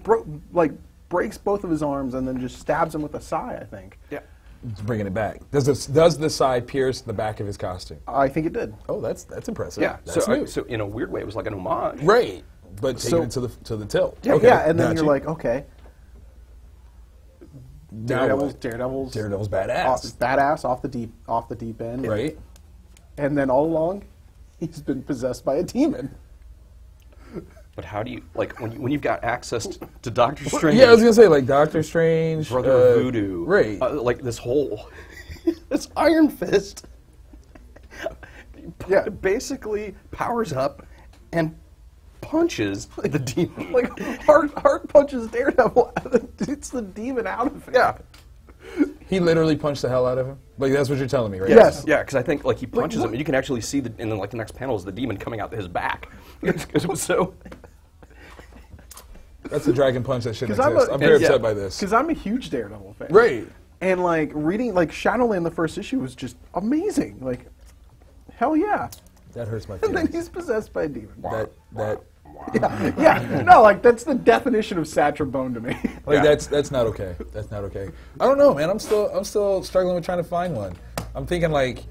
[SPEAKER 2] breaks both of his arms and then just stabs him with a sai, I think.
[SPEAKER 1] Yeah.
[SPEAKER 3] Just bringing it back. Does the side pierce the back of his costume?
[SPEAKER 2] I think it did.
[SPEAKER 3] Oh, that's impressive.
[SPEAKER 1] Yeah.
[SPEAKER 3] That's
[SPEAKER 1] So,
[SPEAKER 3] new.
[SPEAKER 1] so in a weird way, it was like an homage.
[SPEAKER 3] Right, but taking
[SPEAKER 2] So-
[SPEAKER 3] it to the tilt.
[SPEAKER 2] Yeah,
[SPEAKER 3] Okay,
[SPEAKER 2] yeah. And then
[SPEAKER 3] gotcha.
[SPEAKER 2] you're like, okay.
[SPEAKER 3] Now what?
[SPEAKER 2] Daredevil's
[SPEAKER 3] badass.
[SPEAKER 2] badass off the deep end.
[SPEAKER 3] Right.
[SPEAKER 2] And then all along, he's been possessed by a demon.
[SPEAKER 1] But how do you when you've got access to Doctor Strange?
[SPEAKER 3] Yeah, I was gonna say like Doctor Strange,
[SPEAKER 1] Brother of Voodoo,
[SPEAKER 3] right?
[SPEAKER 1] like this whole this Iron Fist.
[SPEAKER 2] Yeah.
[SPEAKER 1] Basically powers up and punches the demon.
[SPEAKER 2] Like Heart punches Daredevil. It's the demon out of him.
[SPEAKER 1] Yeah.
[SPEAKER 3] He literally punched the hell out of him. Like that's what you're telling me, right?
[SPEAKER 2] Yes.
[SPEAKER 1] Yeah, because I think like he punches
[SPEAKER 2] what?
[SPEAKER 1] him, and you can actually see in the next panel is the demon coming out his back. Because it was so.
[SPEAKER 3] That's a dragon punch that shouldn't
[SPEAKER 2] 'Cause
[SPEAKER 3] exist. I'm very
[SPEAKER 1] yeah.
[SPEAKER 3] upset by this.
[SPEAKER 2] Because I'm a huge Daredevil fan.
[SPEAKER 3] Right.
[SPEAKER 2] And like reading Shadowland, the first issue was just amazing. Like, hell yeah.
[SPEAKER 3] That hurts my
[SPEAKER 2] And then
[SPEAKER 3] feelings.
[SPEAKER 2] he's possessed by a demon.
[SPEAKER 3] That
[SPEAKER 2] Yeah. No, like that's the definition of Satchel Bone to me.
[SPEAKER 3] like
[SPEAKER 1] Yeah.
[SPEAKER 3] that's not okay. That's not okay. I don't know, man. I'm still struggling with trying to find one. I'm thinking like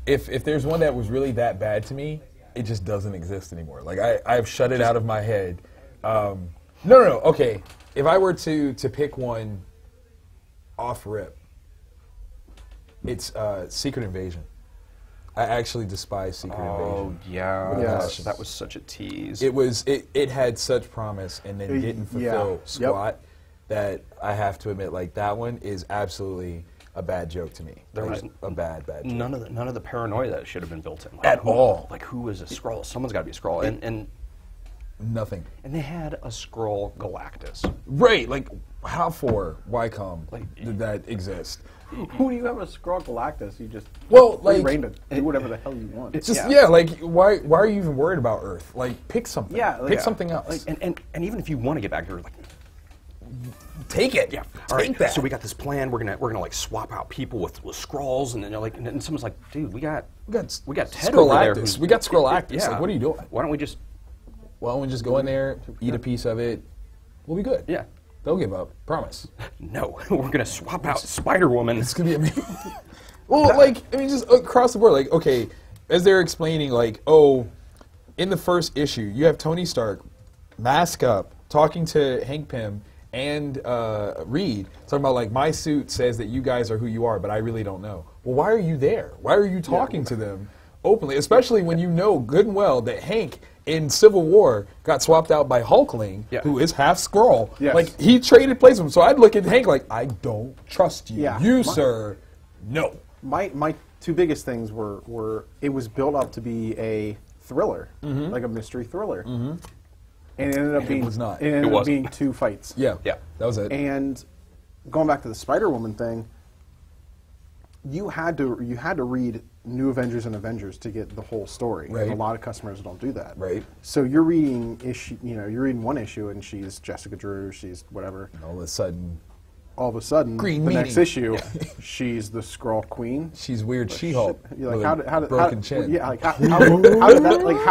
[SPEAKER 3] if there's one that was really that bad to me, it just doesn't exist anymore. Like I've shut it out of my head. No. Okay. If I were to pick one off rip, it's Secret Invasion. I actually despise Secret Invasion.
[SPEAKER 1] yeah.
[SPEAKER 2] Yes.
[SPEAKER 1] That was such a tease.
[SPEAKER 3] It had such promise and then didn't fulfill
[SPEAKER 2] Yep.
[SPEAKER 3] squat that I have to admit, like that one is absolutely a bad joke to me.
[SPEAKER 1] There
[SPEAKER 3] Like,
[SPEAKER 1] was
[SPEAKER 3] a bad joke.
[SPEAKER 1] none of the paranoia that should have been built in. Like,
[SPEAKER 3] At all.
[SPEAKER 1] Like who was a Skrull? Someone's got to be a Skrull. And
[SPEAKER 3] Nothing.
[SPEAKER 1] they had a Skrull Galactus.
[SPEAKER 3] Right, like how for? Why come? Did that exist?
[SPEAKER 2] Who do you have a Skrull Galactus? You just
[SPEAKER 3] Well, like
[SPEAKER 2] reign to do whatever the hell you want.
[SPEAKER 3] it's just like why are you even worried about Earth? Like pick something.
[SPEAKER 2] Yeah, like-
[SPEAKER 3] pick something else.
[SPEAKER 1] Like, and even if you want to get back here, like
[SPEAKER 3] take it.
[SPEAKER 1] yeah,
[SPEAKER 3] take
[SPEAKER 1] all right.
[SPEAKER 3] that.
[SPEAKER 1] So we got this plan. We're gonna like swap out people with Skrulls, and then you're like, and someone's like, dude, we got Ted over there.
[SPEAKER 3] Skrullactus. We got Skrullactus.
[SPEAKER 1] Yeah.
[SPEAKER 3] Like what are you doing?
[SPEAKER 1] Why don't we just
[SPEAKER 3] Why don't we just go in there, eat a piece of it? We'll be good.
[SPEAKER 1] yeah.
[SPEAKER 3] They'll give up. Promise.
[SPEAKER 1] No, we're gonna swap out Spider-Woman.
[SPEAKER 3] It's gonna be amazing. Well, like I mean, just across the board. Like, okay, as they're explaining, like, oh, in the first issue, you have Tony Stark, mask up, talking to Hank Pym and Reed, talking about like my suit says that you guys are who you are, but I really don't know. Well, why are you there? Why are you talking to them openly, especially when you know good and well that Hank in Civil War got swapped out by Hulkling,
[SPEAKER 1] Yeah.
[SPEAKER 3] who is half Skrull.
[SPEAKER 2] Yes.
[SPEAKER 3] Like, he traded places with him. So I'd look at Hank like, I don't trust you.
[SPEAKER 2] Yeah.
[SPEAKER 3] You, sir, no.
[SPEAKER 2] My two biggest things were it was built up to be a thriller, like a mystery thriller, and it ended up being
[SPEAKER 3] was not.
[SPEAKER 2] It ended
[SPEAKER 1] It
[SPEAKER 2] up
[SPEAKER 1] wasn't.
[SPEAKER 2] being two fights.
[SPEAKER 3] Yeah.
[SPEAKER 1] Yeah.
[SPEAKER 3] That was it.
[SPEAKER 2] And going back to the Spider-Woman thing, you had to read New Avengers and Avengers to get the whole story.
[SPEAKER 3] Right.
[SPEAKER 2] And a lot of customers don't do that.
[SPEAKER 3] Right.
[SPEAKER 2] So you're reading you're reading one issue and she's Jessica Drew, she's whatever.
[SPEAKER 3] And all of a sudden,
[SPEAKER 2] All of a sudden,
[SPEAKER 3] Green
[SPEAKER 2] the
[SPEAKER 3] meaning.
[SPEAKER 2] next issue, she's the Skrull Queen.
[SPEAKER 3] she's weird She-Hulk.
[SPEAKER 2] You're like,
[SPEAKER 3] with a broken chin.
[SPEAKER 2] Yeah, like how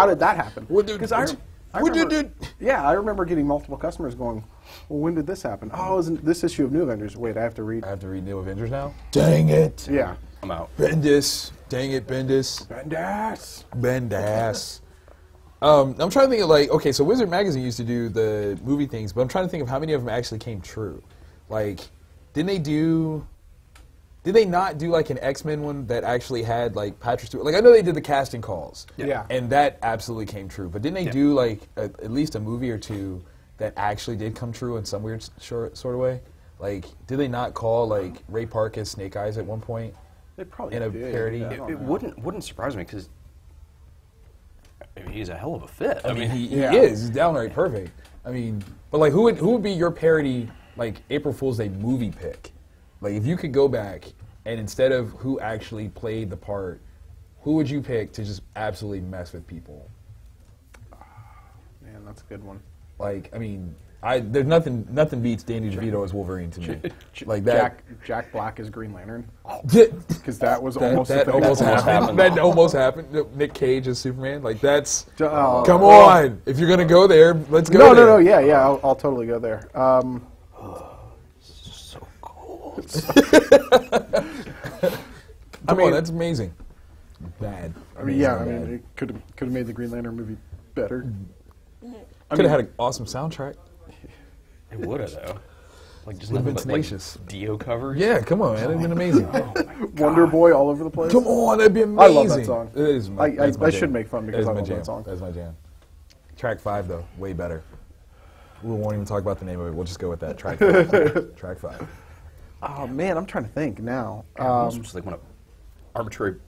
[SPEAKER 2] did that happen?
[SPEAKER 3] What did-
[SPEAKER 2] Because I
[SPEAKER 3] what did-
[SPEAKER 2] remember, yeah, I remember getting multiple customers going, well, when did this happen? Oh, isn't this issue of New Avengers? Wait, I have to read.
[SPEAKER 3] I have to read New Avengers now? Dang it.
[SPEAKER 2] Yeah.
[SPEAKER 1] I'm out.
[SPEAKER 3] Bendis. Dang it, Bendis.
[SPEAKER 2] Bendis.
[SPEAKER 3] Bendass. I'm trying to think of, like, okay, so Wizard Magazine used to do the movie things, but I'm trying to think of how many of them actually came true. Like, did they not do like an X-Men one that actually had like Patrick Stewart? Like, I know they did the casting calls.
[SPEAKER 2] Yeah.
[SPEAKER 3] And that absolutely came true. But didn't they do like at least a movie or two that actually did come true in some weird sort of way? Like, did they not call like Ray Park as Snake Eyes at one point?
[SPEAKER 2] They probably
[SPEAKER 3] In a
[SPEAKER 2] did.
[SPEAKER 3] parody.
[SPEAKER 2] Yeah, I
[SPEAKER 1] It,
[SPEAKER 2] don't
[SPEAKER 1] it
[SPEAKER 2] know.
[SPEAKER 1] wouldn't surprise me because he's a hell of a fit.
[SPEAKER 3] I mean, he
[SPEAKER 2] Yeah.
[SPEAKER 3] is. He's downright perfect. I mean, but like, who would be your parody, like, April Fool's Day movie pick? Like, if you could go back and instead of who actually played the part, who would you pick to just absolutely mess with people?
[SPEAKER 2] Man, that's a good one.
[SPEAKER 3] Like, I mean, there's nothing beats Danny DeVito as Wolverine to me. Like that.
[SPEAKER 2] Jack Black is Green Lantern.
[SPEAKER 3] That,
[SPEAKER 2] Because that was almost a thing.
[SPEAKER 3] almost
[SPEAKER 1] That almost
[SPEAKER 3] happened.
[SPEAKER 1] happened.
[SPEAKER 3] That almost happened. Nick Cage as Superman. Like, that's.
[SPEAKER 2] Oh,
[SPEAKER 3] Come
[SPEAKER 2] well,
[SPEAKER 3] on. If you're gonna go there, let's go
[SPEAKER 2] No,
[SPEAKER 3] there.
[SPEAKER 2] no, no. Yeah. I'll totally go there.
[SPEAKER 1] So cool.
[SPEAKER 3] I mean,
[SPEAKER 2] mean-
[SPEAKER 3] that's amazing. Bad.
[SPEAKER 2] I mean, yeah. I
[SPEAKER 3] Amazing
[SPEAKER 2] mean,
[SPEAKER 3] bad.
[SPEAKER 2] it could have made the Green Lantern movie better.
[SPEAKER 3] Could have had an awesome soundtrack.
[SPEAKER 1] It would have though. Like just
[SPEAKER 3] Would've
[SPEAKER 1] nothing
[SPEAKER 3] been
[SPEAKER 1] but, like,
[SPEAKER 3] tenacious.
[SPEAKER 1] Dio covers.
[SPEAKER 3] Yeah, come on, man. It'd been amazing.
[SPEAKER 2] Wonder Boy all over the place.
[SPEAKER 3] Come on, that'd be amazing.
[SPEAKER 2] I love that song.
[SPEAKER 3] It is my,
[SPEAKER 2] I
[SPEAKER 3] that's my
[SPEAKER 2] I
[SPEAKER 3] jam.
[SPEAKER 2] should make fun because
[SPEAKER 3] That
[SPEAKER 2] I
[SPEAKER 3] is my
[SPEAKER 2] love
[SPEAKER 3] jam.
[SPEAKER 2] that song.
[SPEAKER 3] That's my jam. Track 5, though, way better. We won't even talk about the name of it. We'll just go with that. Track 5. Track 5.
[SPEAKER 2] Oh man, I'm trying to think now.
[SPEAKER 1] I almost just like want to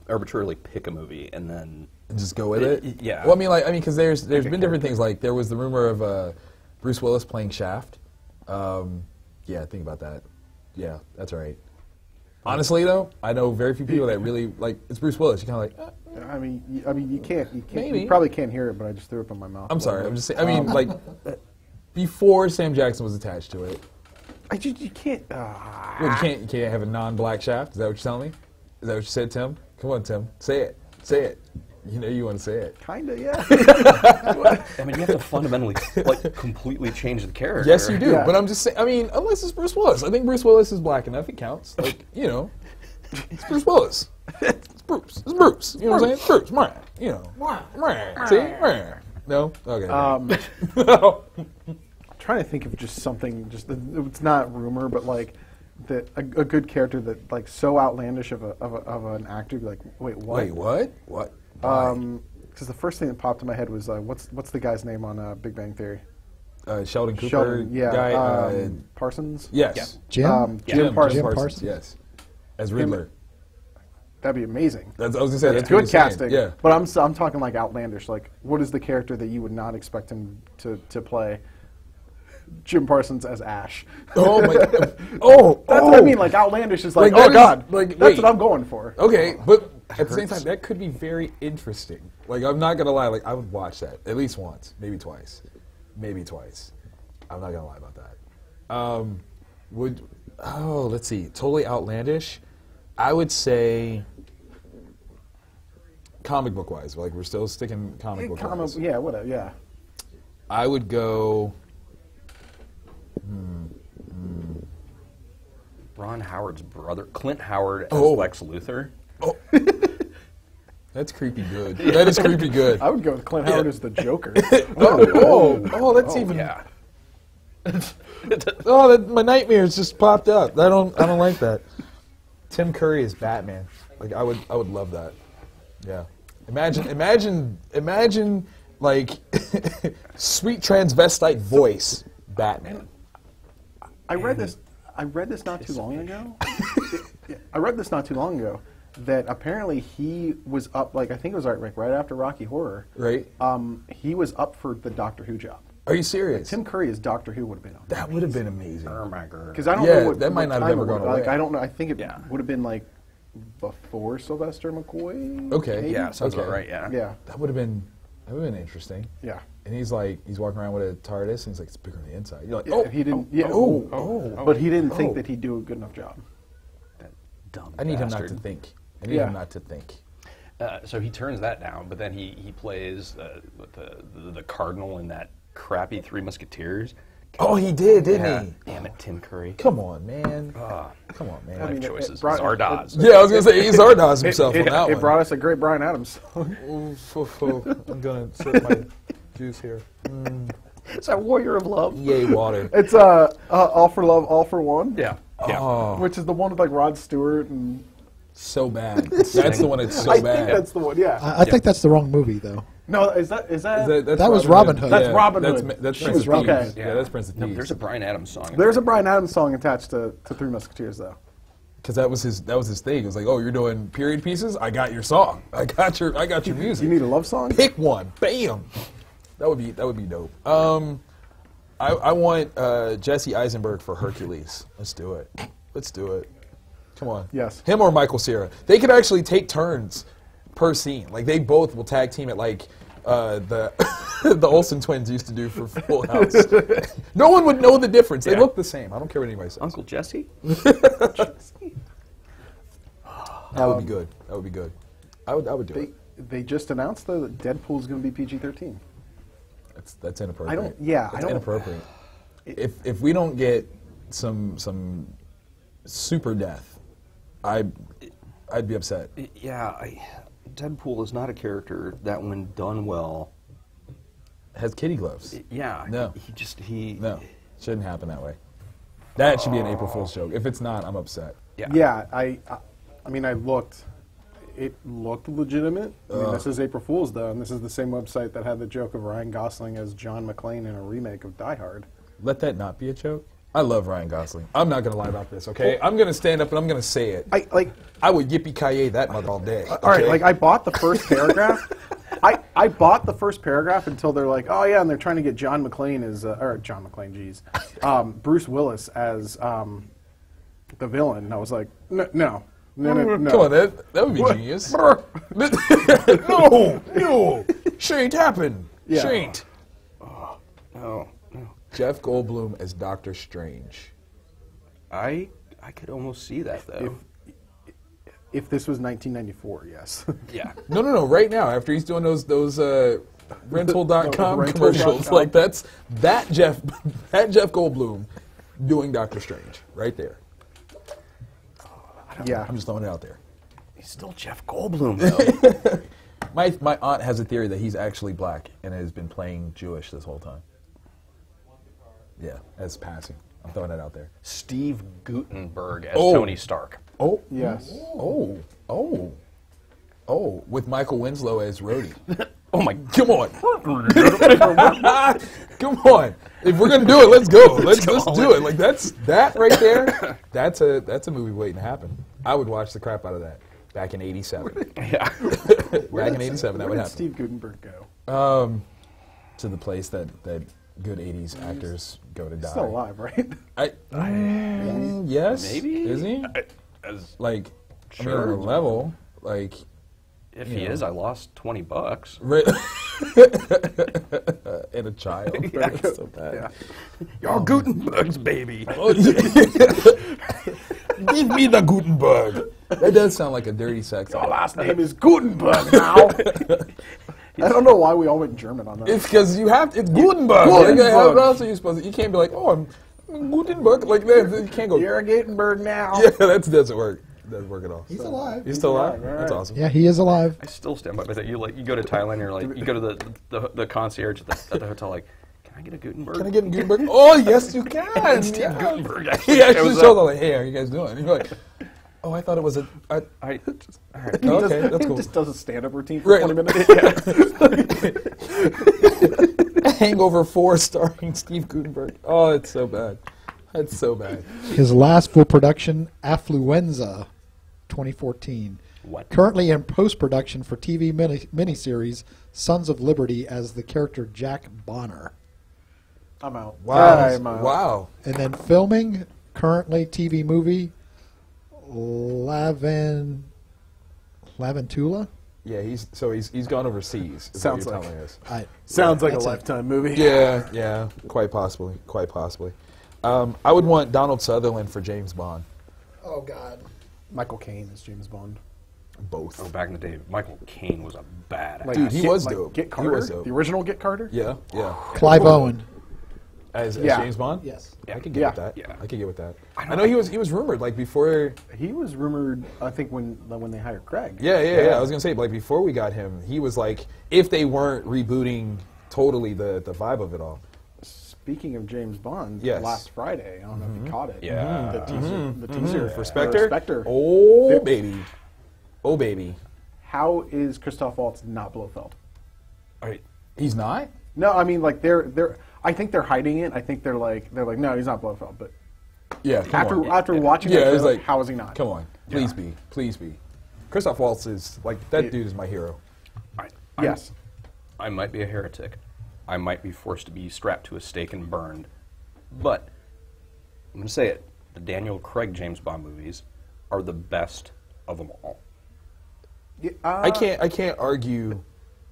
[SPEAKER 1] arbitrarily pick a movie and then
[SPEAKER 3] And just go with it.
[SPEAKER 1] Yeah.
[SPEAKER 3] Well, I mean, because there's
[SPEAKER 2] Pick a
[SPEAKER 3] been different things. Like there was the rumor of Bruce Willis playing Shaft. Yeah, think about that. Yeah, that's right. Honestly, though, I know very few people that really like. It's Bruce Willis. You're kind of like.
[SPEAKER 2] I mean, you can't.
[SPEAKER 3] Maybe.
[SPEAKER 2] You probably can't hear it, but I just threw it up in my mouth.
[SPEAKER 3] I'm sorry. I'm just saying. I mean, like before Sam Jackson was attached to it.
[SPEAKER 2] You can't.
[SPEAKER 3] Well, you can't have a non-black Shaft. Is that what you're telling me? Is that what you said, Tim? Come on, Tim. Say it. Say it. You know you want to say it.
[SPEAKER 2] Kinda, yeah.
[SPEAKER 1] I mean you have to fundamentally like completely change the character.
[SPEAKER 3] Yes, you do.
[SPEAKER 2] Yeah.
[SPEAKER 3] But I'm just saying. I mean, unless it's Bruce Willis. I think Bruce Willis is black enough. It counts. Like, you know, it's Bruce Willis. It's Bruce. It's Bruce. You know what I'm saying? Bruce. Meh. You know. Meh. See? Meh. No. Okay. No.
[SPEAKER 2] Trying to think of just something. It's not rumor, but like that a good character that like so outlandish of an actor. Be like, wait, what?
[SPEAKER 3] Wait, what? What?
[SPEAKER 2] Because the first thing that popped in my head was what's the guy's name on Big Bang Theory?
[SPEAKER 3] Sheldon Cooper
[SPEAKER 2] Sheldon, yeah.
[SPEAKER 3] guy.
[SPEAKER 2] Parsons.
[SPEAKER 3] Yes.
[SPEAKER 4] Jim?
[SPEAKER 2] Jim Parsons.
[SPEAKER 4] Jim Parsons.
[SPEAKER 3] Yes. As Riddler.
[SPEAKER 2] That'd be amazing.
[SPEAKER 3] That's, I was gonna say that's what
[SPEAKER 2] Good
[SPEAKER 3] you're saying.
[SPEAKER 2] casting.
[SPEAKER 3] Yeah.
[SPEAKER 2] But I'm talking like outlandish. Like, what is the character that you would not expect him to play? Jim Parsons as Ash.
[SPEAKER 3] Oh my God. Oh.
[SPEAKER 2] That's what I mean. Like outlandish is like,
[SPEAKER 3] Like,
[SPEAKER 2] oh
[SPEAKER 3] that is-
[SPEAKER 2] god,
[SPEAKER 3] like,
[SPEAKER 2] that's
[SPEAKER 3] wait.
[SPEAKER 2] what I'm going for.
[SPEAKER 3] Okay, but at the same time, that could be very interesting. Like, I'm not gonna lie. Like, I would watch that at least once, maybe twice, maybe twice. I'm not gonna lie about that. Let's see, totally outlandish. I would say, comic book wise, like we're still sticking comic book wise.
[SPEAKER 2] Yeah, whatever. Yeah.
[SPEAKER 3] I would go.
[SPEAKER 1] Ron Howard's brother, Clint Howard as
[SPEAKER 3] Oh.
[SPEAKER 1] Lex Luthor.
[SPEAKER 3] That's creepy good. That is creepy good.
[SPEAKER 2] I would go with Clint Howard as the Joker.
[SPEAKER 3] That's even.
[SPEAKER 1] Yeah.
[SPEAKER 3] My nightmares just popped up. I don't like that. Tim Curry is Batman. Like I would love that. Yeah. Imagine like sweet transvestite voice Batman.
[SPEAKER 2] I read this not too long ago. I read this not too long ago that apparently he was up, like I think it was right after Rocky Horror.
[SPEAKER 3] Right.
[SPEAKER 2] He was up for the Doctor Who job.
[SPEAKER 3] Are you serious?
[SPEAKER 2] Tim Curry as Doctor Who would have been on.
[SPEAKER 3] That would have been amazing.
[SPEAKER 1] Oh my god.
[SPEAKER 2] Because I don't
[SPEAKER 3] Yeah,
[SPEAKER 2] know what
[SPEAKER 3] that might not have
[SPEAKER 2] time
[SPEAKER 3] ever
[SPEAKER 2] it would-
[SPEAKER 3] gone away.
[SPEAKER 2] Like I don't know. I think it
[SPEAKER 1] Yeah.
[SPEAKER 2] would have been like before Sylvester McCoy.
[SPEAKER 3] Okay.
[SPEAKER 2] maybe?
[SPEAKER 1] Yeah, sounds
[SPEAKER 3] Okay.
[SPEAKER 1] about right. Yeah.
[SPEAKER 2] Yeah.
[SPEAKER 3] That would have been interesting.
[SPEAKER 2] Yeah.
[SPEAKER 3] And he's walking around with a TARDIS, and he's like, it's bigger on the inside. You're like,
[SPEAKER 2] Yeah,
[SPEAKER 3] oh,
[SPEAKER 2] he didn't. Yeah.
[SPEAKER 3] oh.
[SPEAKER 2] But he didn't
[SPEAKER 3] Oh.
[SPEAKER 2] think that he'd do a good enough job.
[SPEAKER 1] That dumb.
[SPEAKER 3] I need him not
[SPEAKER 1] bastard.
[SPEAKER 3] to think. I need
[SPEAKER 2] Yeah.
[SPEAKER 3] him not to think.
[SPEAKER 1] So he turns that down, but then he plays the cardinal in that crappy Three Musketeers.
[SPEAKER 3] Oh, he did, didn't
[SPEAKER 1] Yeah.
[SPEAKER 3] he?
[SPEAKER 1] Damn it, Tim Curry.
[SPEAKER 3] Come on, man.
[SPEAKER 1] Ah,
[SPEAKER 3] Come on, man.
[SPEAKER 1] life
[SPEAKER 2] mean, it
[SPEAKER 1] choices.
[SPEAKER 2] brought-
[SPEAKER 1] Zardoz.
[SPEAKER 3] Yeah, I was gonna say he's Zardoz himself on that
[SPEAKER 2] It
[SPEAKER 3] one.
[SPEAKER 2] brought us a great Bryan Adams song.
[SPEAKER 3] I'm gonna sip my juice here.
[SPEAKER 1] It's that Warrior of Love.
[SPEAKER 3] Yay, water.
[SPEAKER 2] It's All for Love, All for One.
[SPEAKER 1] Yeah. Yeah.
[SPEAKER 3] Oh,
[SPEAKER 2] Which is the one with like Rod Stewart and.
[SPEAKER 3] so bad. That's the one that's so
[SPEAKER 2] I
[SPEAKER 3] bad.
[SPEAKER 2] think that's the one. Yeah.
[SPEAKER 4] I think that's the wrong movie, though.
[SPEAKER 2] No, is that?
[SPEAKER 3] That's
[SPEAKER 4] That was Robin Hood.
[SPEAKER 2] That's Robin Hood.
[SPEAKER 3] That's
[SPEAKER 2] She
[SPEAKER 3] Prince
[SPEAKER 2] was
[SPEAKER 3] of
[SPEAKER 2] Robin
[SPEAKER 3] Thieves.
[SPEAKER 2] Hood.
[SPEAKER 3] Yeah, that's Prince of
[SPEAKER 1] No,
[SPEAKER 3] Thieves.
[SPEAKER 1] there's a Bryan Adams song.
[SPEAKER 2] There's a Bryan Adams song attached to Three Musketeers, though.
[SPEAKER 3] Because that was his thing. It was like, oh, you're doing period pieces? I got your song. I got your music.
[SPEAKER 2] You need a love song?
[SPEAKER 3] Pick one. Bam. That would be dope. I want Jesse Eisenberg for Hercules. Let's do it. Come on.
[SPEAKER 2] Yes.
[SPEAKER 3] Him or Michael Cera. They could actually take turns per scene. Like they both will tag team it like the the Olsen twins used to do for Full House. No one would know the difference. They
[SPEAKER 1] Yeah.
[SPEAKER 3] look the same. I don't care what anybody says.
[SPEAKER 1] Uncle Jesse?
[SPEAKER 3] That would be good. That would be good. I would do it.
[SPEAKER 2] They just announced though that Deadpool's going to be PG-13.
[SPEAKER 3] That's inappropriate.
[SPEAKER 2] I don't-
[SPEAKER 3] inappropriate. If we don't get some super death, I'd be upset.
[SPEAKER 1] Yeah. Deadpool is not a character that, when done well,
[SPEAKER 3] Has kitty gloves.
[SPEAKER 1] yeah.
[SPEAKER 3] No.
[SPEAKER 1] He.
[SPEAKER 3] No, shouldn't happen that way. That should be an April Fool's joke. If it's not, I'm upset.
[SPEAKER 1] Yeah.
[SPEAKER 2] Yeah, I mean, I looked. It looked legitimate. I mean, this is April Fool's, though, and this is the same website that had the joke of Ryan Gosling as John McClane in a remake of Die Hard.
[SPEAKER 3] Let that not be a joke. I love Ryan Gosling. I'm not going to lie about this, okay? I'm going to stand up and I'm going to say it. I would yippee-ki-yay that mother all day.
[SPEAKER 2] All right,
[SPEAKER 3] okay?
[SPEAKER 2] like I bought the first paragraph. I bought the first paragraph until they're like, oh yeah, and they're trying to get John McClane as, or John McClane, geez, Bruce Willis as the villain. And I was like, no.
[SPEAKER 3] Come on, that would be genius. No, Shan't happen.
[SPEAKER 2] Yeah.
[SPEAKER 3] Shan't.
[SPEAKER 1] No.
[SPEAKER 3] Jeff Goldblum as Doctor Strange.
[SPEAKER 1] I could almost see that though.
[SPEAKER 2] If this was 1994, yes.
[SPEAKER 1] Yeah.
[SPEAKER 3] No. Right now, after he's doing those rental.com
[SPEAKER 2] Rental.com.
[SPEAKER 3] commercials, like that Jeff Goldblum doing Doctor Strange right there.
[SPEAKER 2] Yeah.
[SPEAKER 3] I'm just throwing it out there.
[SPEAKER 1] He's still Jeff Goldblum though.
[SPEAKER 3] My aunt has a theory that he's actually black and has been playing Jewish this whole time. Yeah, as passing. I'm throwing that out there.
[SPEAKER 1] Steve Guttenberg as
[SPEAKER 3] Oh.
[SPEAKER 1] Tony Stark.
[SPEAKER 3] Oh,
[SPEAKER 2] Yes.
[SPEAKER 3] oh, with Michael Winslow as Rhodey.
[SPEAKER 1] Oh my.
[SPEAKER 3] Come on. Come on. If we're gonna do it, let's go. Let's do it. Like that right there. That's a movie waiting to happen. I would watch the crap out of that. Back in '87.
[SPEAKER 1] Yeah.
[SPEAKER 3] Back in '87, that would
[SPEAKER 2] Where did
[SPEAKER 3] happen.
[SPEAKER 2] Steve Guttenberg go?
[SPEAKER 3] To the place that good '80s actors go to die.
[SPEAKER 2] Still alive, right?
[SPEAKER 3] Yes.
[SPEAKER 1] Maybe.
[SPEAKER 3] Is he?
[SPEAKER 1] As
[SPEAKER 3] Like,
[SPEAKER 1] Sure.
[SPEAKER 3] on a level, like.
[SPEAKER 1] if he is, I lost $20.
[SPEAKER 3] Right. And a child.
[SPEAKER 1] Yeah.
[SPEAKER 3] That's so bad.
[SPEAKER 2] Yeah.
[SPEAKER 1] You're Gutenberg's baby.
[SPEAKER 3] Oh, yeah. Give me the Gutenberg. That does sound like a dirty sex.
[SPEAKER 2] Your last name is Gutenberg now. I don't know why we all went German on that.
[SPEAKER 3] It's because you have it's Gutenberg.
[SPEAKER 2] Gutenberg.
[SPEAKER 3] Like, how else are you supposed to? You can't be like, oh, I'm Gutenberg. Like that. You can't go.
[SPEAKER 2] You're a Gutenberg now.
[SPEAKER 3] Yeah, that doesn't work. Doesn't work at all.
[SPEAKER 4] He's alive.
[SPEAKER 3] He's still alive.
[SPEAKER 2] alive,
[SPEAKER 3] That's
[SPEAKER 2] right.
[SPEAKER 3] awesome.
[SPEAKER 4] Yeah, he is alive.
[SPEAKER 1] I still stand by that. You go to Thailand, you're like, you go to the concierge at the hotel, like, can I get a Gutenberg?
[SPEAKER 3] Can I get a Gutenberg? Oh, yes, you can.
[SPEAKER 1] Steve
[SPEAKER 3] Yeah.
[SPEAKER 1] Guttenberg actually
[SPEAKER 3] He actually
[SPEAKER 1] shows
[SPEAKER 3] shows
[SPEAKER 1] up.
[SPEAKER 3] up like, hey, how are you guys doing? And you're like, Oh, I thought it was a.
[SPEAKER 1] All right.
[SPEAKER 2] He
[SPEAKER 3] Okay, that's cool.
[SPEAKER 2] He just does a stand-up routine for
[SPEAKER 3] Right.
[SPEAKER 2] 20 minutes.
[SPEAKER 3] Hangover 4 starring Steve Gutenberg. Oh, it's so bad. That's so bad.
[SPEAKER 4] His last full production, Affluenza, 2014.
[SPEAKER 1] What?
[SPEAKER 4] Currently in post-production for TV miniseries Sons of Liberty as the character Jack Bonner.
[SPEAKER 2] I'm out.
[SPEAKER 3] Wow.
[SPEAKER 2] I'm out.
[SPEAKER 3] Wow.
[SPEAKER 4] And then filming, currently TV movie, Laventula?
[SPEAKER 3] Yeah, he's gone overseas. Is
[SPEAKER 2] Sounds
[SPEAKER 3] what you're
[SPEAKER 2] like-
[SPEAKER 3] telling us.
[SPEAKER 2] Sounds like a
[SPEAKER 4] That's it.
[SPEAKER 2] Lifetime movie.
[SPEAKER 3] Yeah, quite possibly. I would want Donald Sutherland for James Bond.
[SPEAKER 4] Oh, God.
[SPEAKER 2] Michael Caine is James Bond.
[SPEAKER 3] Both.
[SPEAKER 1] Oh, back in the day, Michael Caine was a badass.
[SPEAKER 2] Like,
[SPEAKER 3] Dude, he was dope.
[SPEAKER 2] Get
[SPEAKER 3] He
[SPEAKER 2] Carter,
[SPEAKER 3] was dope.
[SPEAKER 2] the original Get Carter.
[SPEAKER 3] Yeah.
[SPEAKER 4] Clive Owen.
[SPEAKER 3] As
[SPEAKER 2] Yeah.
[SPEAKER 3] James Bond?
[SPEAKER 4] Yes.
[SPEAKER 3] I could get
[SPEAKER 2] Yeah.
[SPEAKER 3] with that.
[SPEAKER 1] Yeah.
[SPEAKER 3] I could get with that.
[SPEAKER 1] I
[SPEAKER 3] I know he was rumored like before.
[SPEAKER 2] He was rumored, I think, when they hired Craig.
[SPEAKER 3] Yeah. I was gonna say like before we got him, he was like if they weren't rebooting totally the vibe of it all.
[SPEAKER 2] Speaking of James Bond,
[SPEAKER 3] Yes.
[SPEAKER 2] last Friday, I don't know if you caught it.
[SPEAKER 1] Yeah.
[SPEAKER 2] The teaser
[SPEAKER 3] For Spectre.
[SPEAKER 2] Spectre.
[SPEAKER 3] Oh
[SPEAKER 2] Yeah.
[SPEAKER 3] baby. Oh baby.
[SPEAKER 2] How is Christoph Waltz not Blofeld?
[SPEAKER 1] All right.
[SPEAKER 3] He's not.
[SPEAKER 2] No, I mean like they're. I think they're hiding it. I think they're like no, he's not Blofeld. But
[SPEAKER 3] Yeah. Come on.
[SPEAKER 2] after watching
[SPEAKER 3] Yeah,
[SPEAKER 2] that,
[SPEAKER 3] it's
[SPEAKER 2] trailer,
[SPEAKER 3] like
[SPEAKER 2] how is he not?
[SPEAKER 3] Come on. Please be. Christoph Waltz is like that dude is my hero.
[SPEAKER 2] Yes.
[SPEAKER 1] I might be a heretic. I might be forced to be strapped to a stake and burned. But I'm going to say it. The Daniel Craig James Bond movies are the best of them all.
[SPEAKER 2] Yeah,
[SPEAKER 3] I can't argue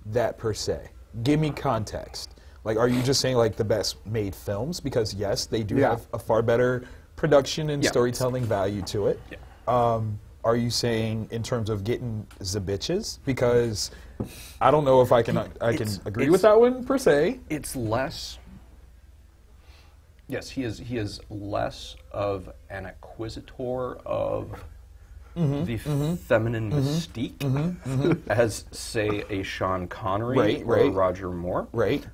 [SPEAKER 3] that per se. Give me context. Like, are you just saying like the best made films? Because yes, they do
[SPEAKER 2] Yeah.
[SPEAKER 3] have a far better production and
[SPEAKER 1] Yeah.
[SPEAKER 3] storytelling value to it.
[SPEAKER 1] Yeah.
[SPEAKER 3] Are you saying in terms of getting the bitches? Because I don't know if I can agree with that one per se.
[SPEAKER 1] It's less. Yes, he is less of an acquisitor of the feminine mystique as, say, a Sean Connery or a Roger Moore.
[SPEAKER 3] Right.